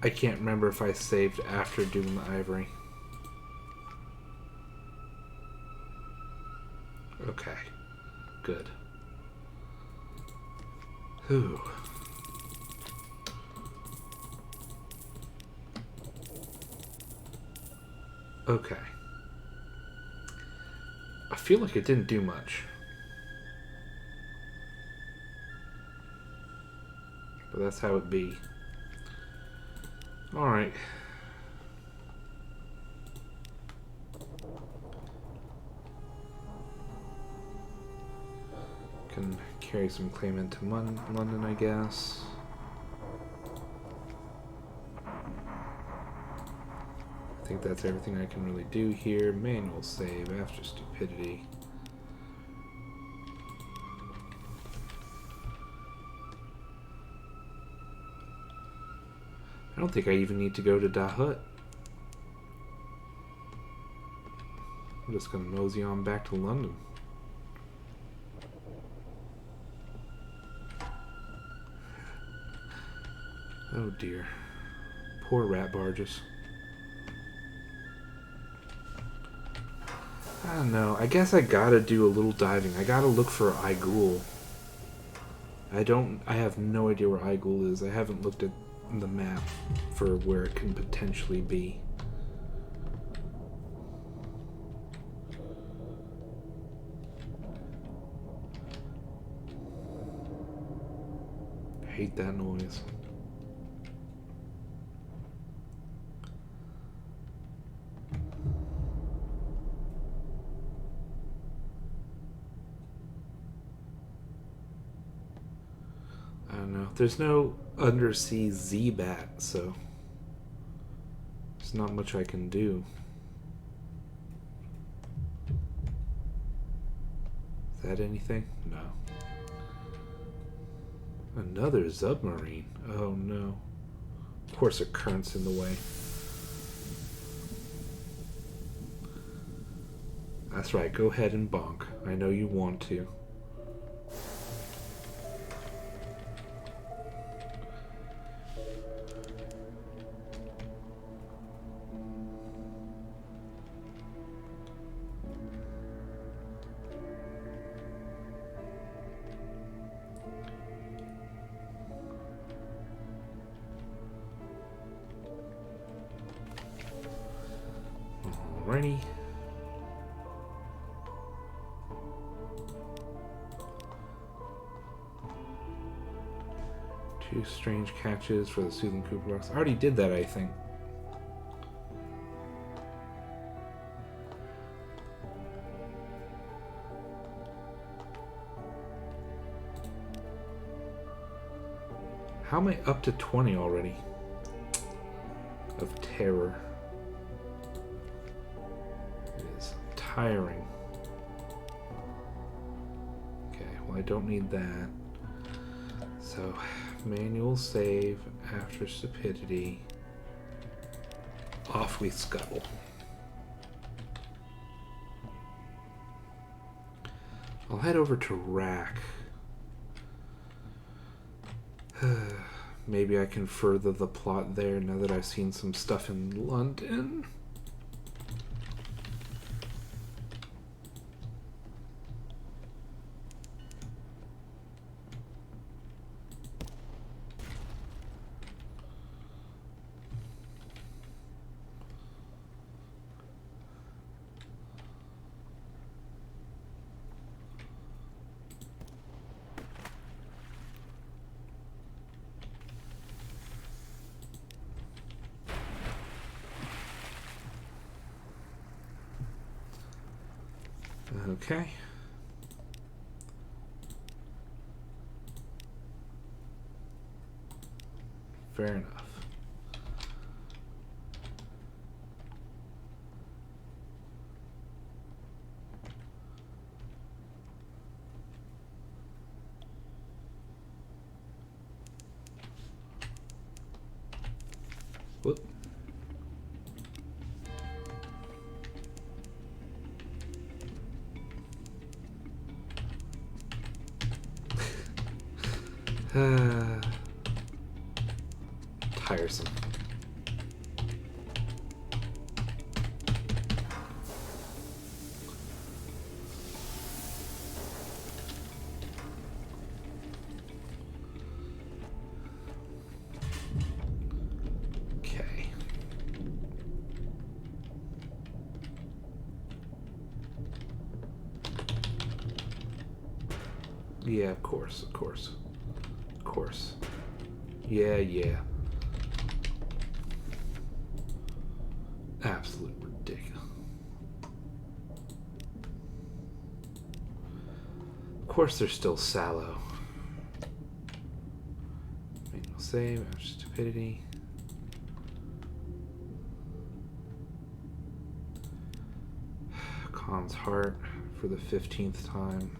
I can't remember if I saved after doing the ivory. Okay. Good. Whew. Okay. I feel like it didn't do much. But that's how it be. Alright. Can carry some claim into London, I guess. I think that's everything I can really do here. Manual save after stupidity. I don't think I even need to go to Da Hut. I'm just gonna mosey on back to London. Oh dear. Poor rat barges. I don't know. I guess I gotta do a little diving. I gotta look for Igul. I have no idea where Igul is. I haven't looked at the map for where it can potentially be. I hate that noise. I don't know. There's no undersea Z-Bat, so there's not much I can do. Is that anything? No. Another submarine. Oh no. Of course a current's in the way. That's right, go ahead and bonk. I know you want to. Alrighty. Two strange catches for the soothing Cooper box. I already did that, I think. How am I up to 20 already? Of terror. It is tiring. Okay, well I don't need that. So, manual save after stupidity. Off we scuttle. I'll head over to Rack. Maybe I can further the plot there now that I've seen some stuff in London. Okay. Fair enough. Whoop. Tiresome. Okay. Yeah, of course, of course. Of course. Yeah, yeah. Absolute ridiculous. Of course they're still sallow. Manual save, average stupidity. Khan's heart for the 15th time.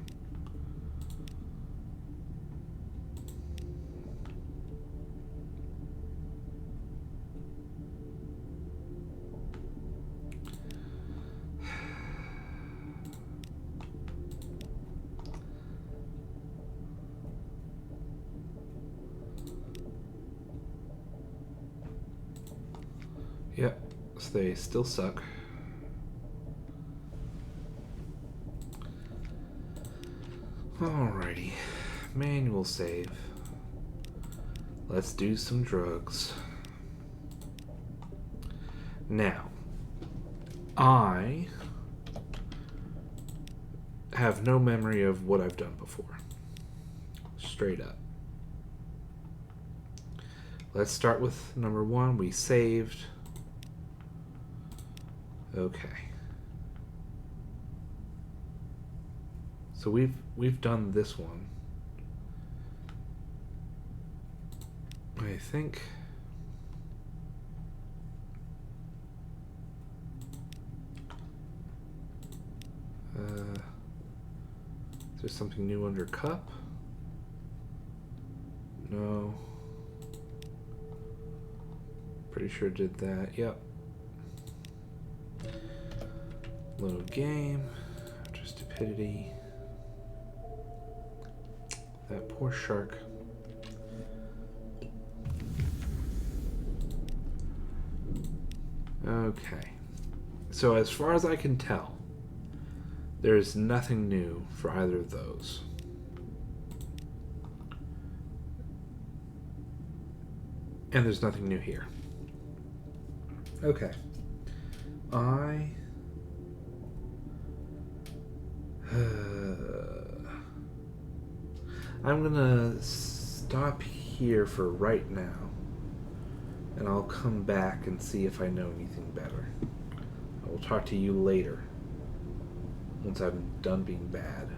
Yep, so they still suck. Alrighty, manual save. Let's do some drugs. Now, I have no memory of what I've done before. Straight up. Let's start with number 1. We saved. Okay. So we've done this one. I think is there something new under cup? No. Pretty sure did that. Yep. Load game. After stupidity. That poor shark. Okay. So as far as I can tell, there is nothing new for either of those. And there's nothing new here. Okay. I'm gonna stop here for right now, and I'll come back and see if I know anything better. I will talk to you later, once I'm done being bad.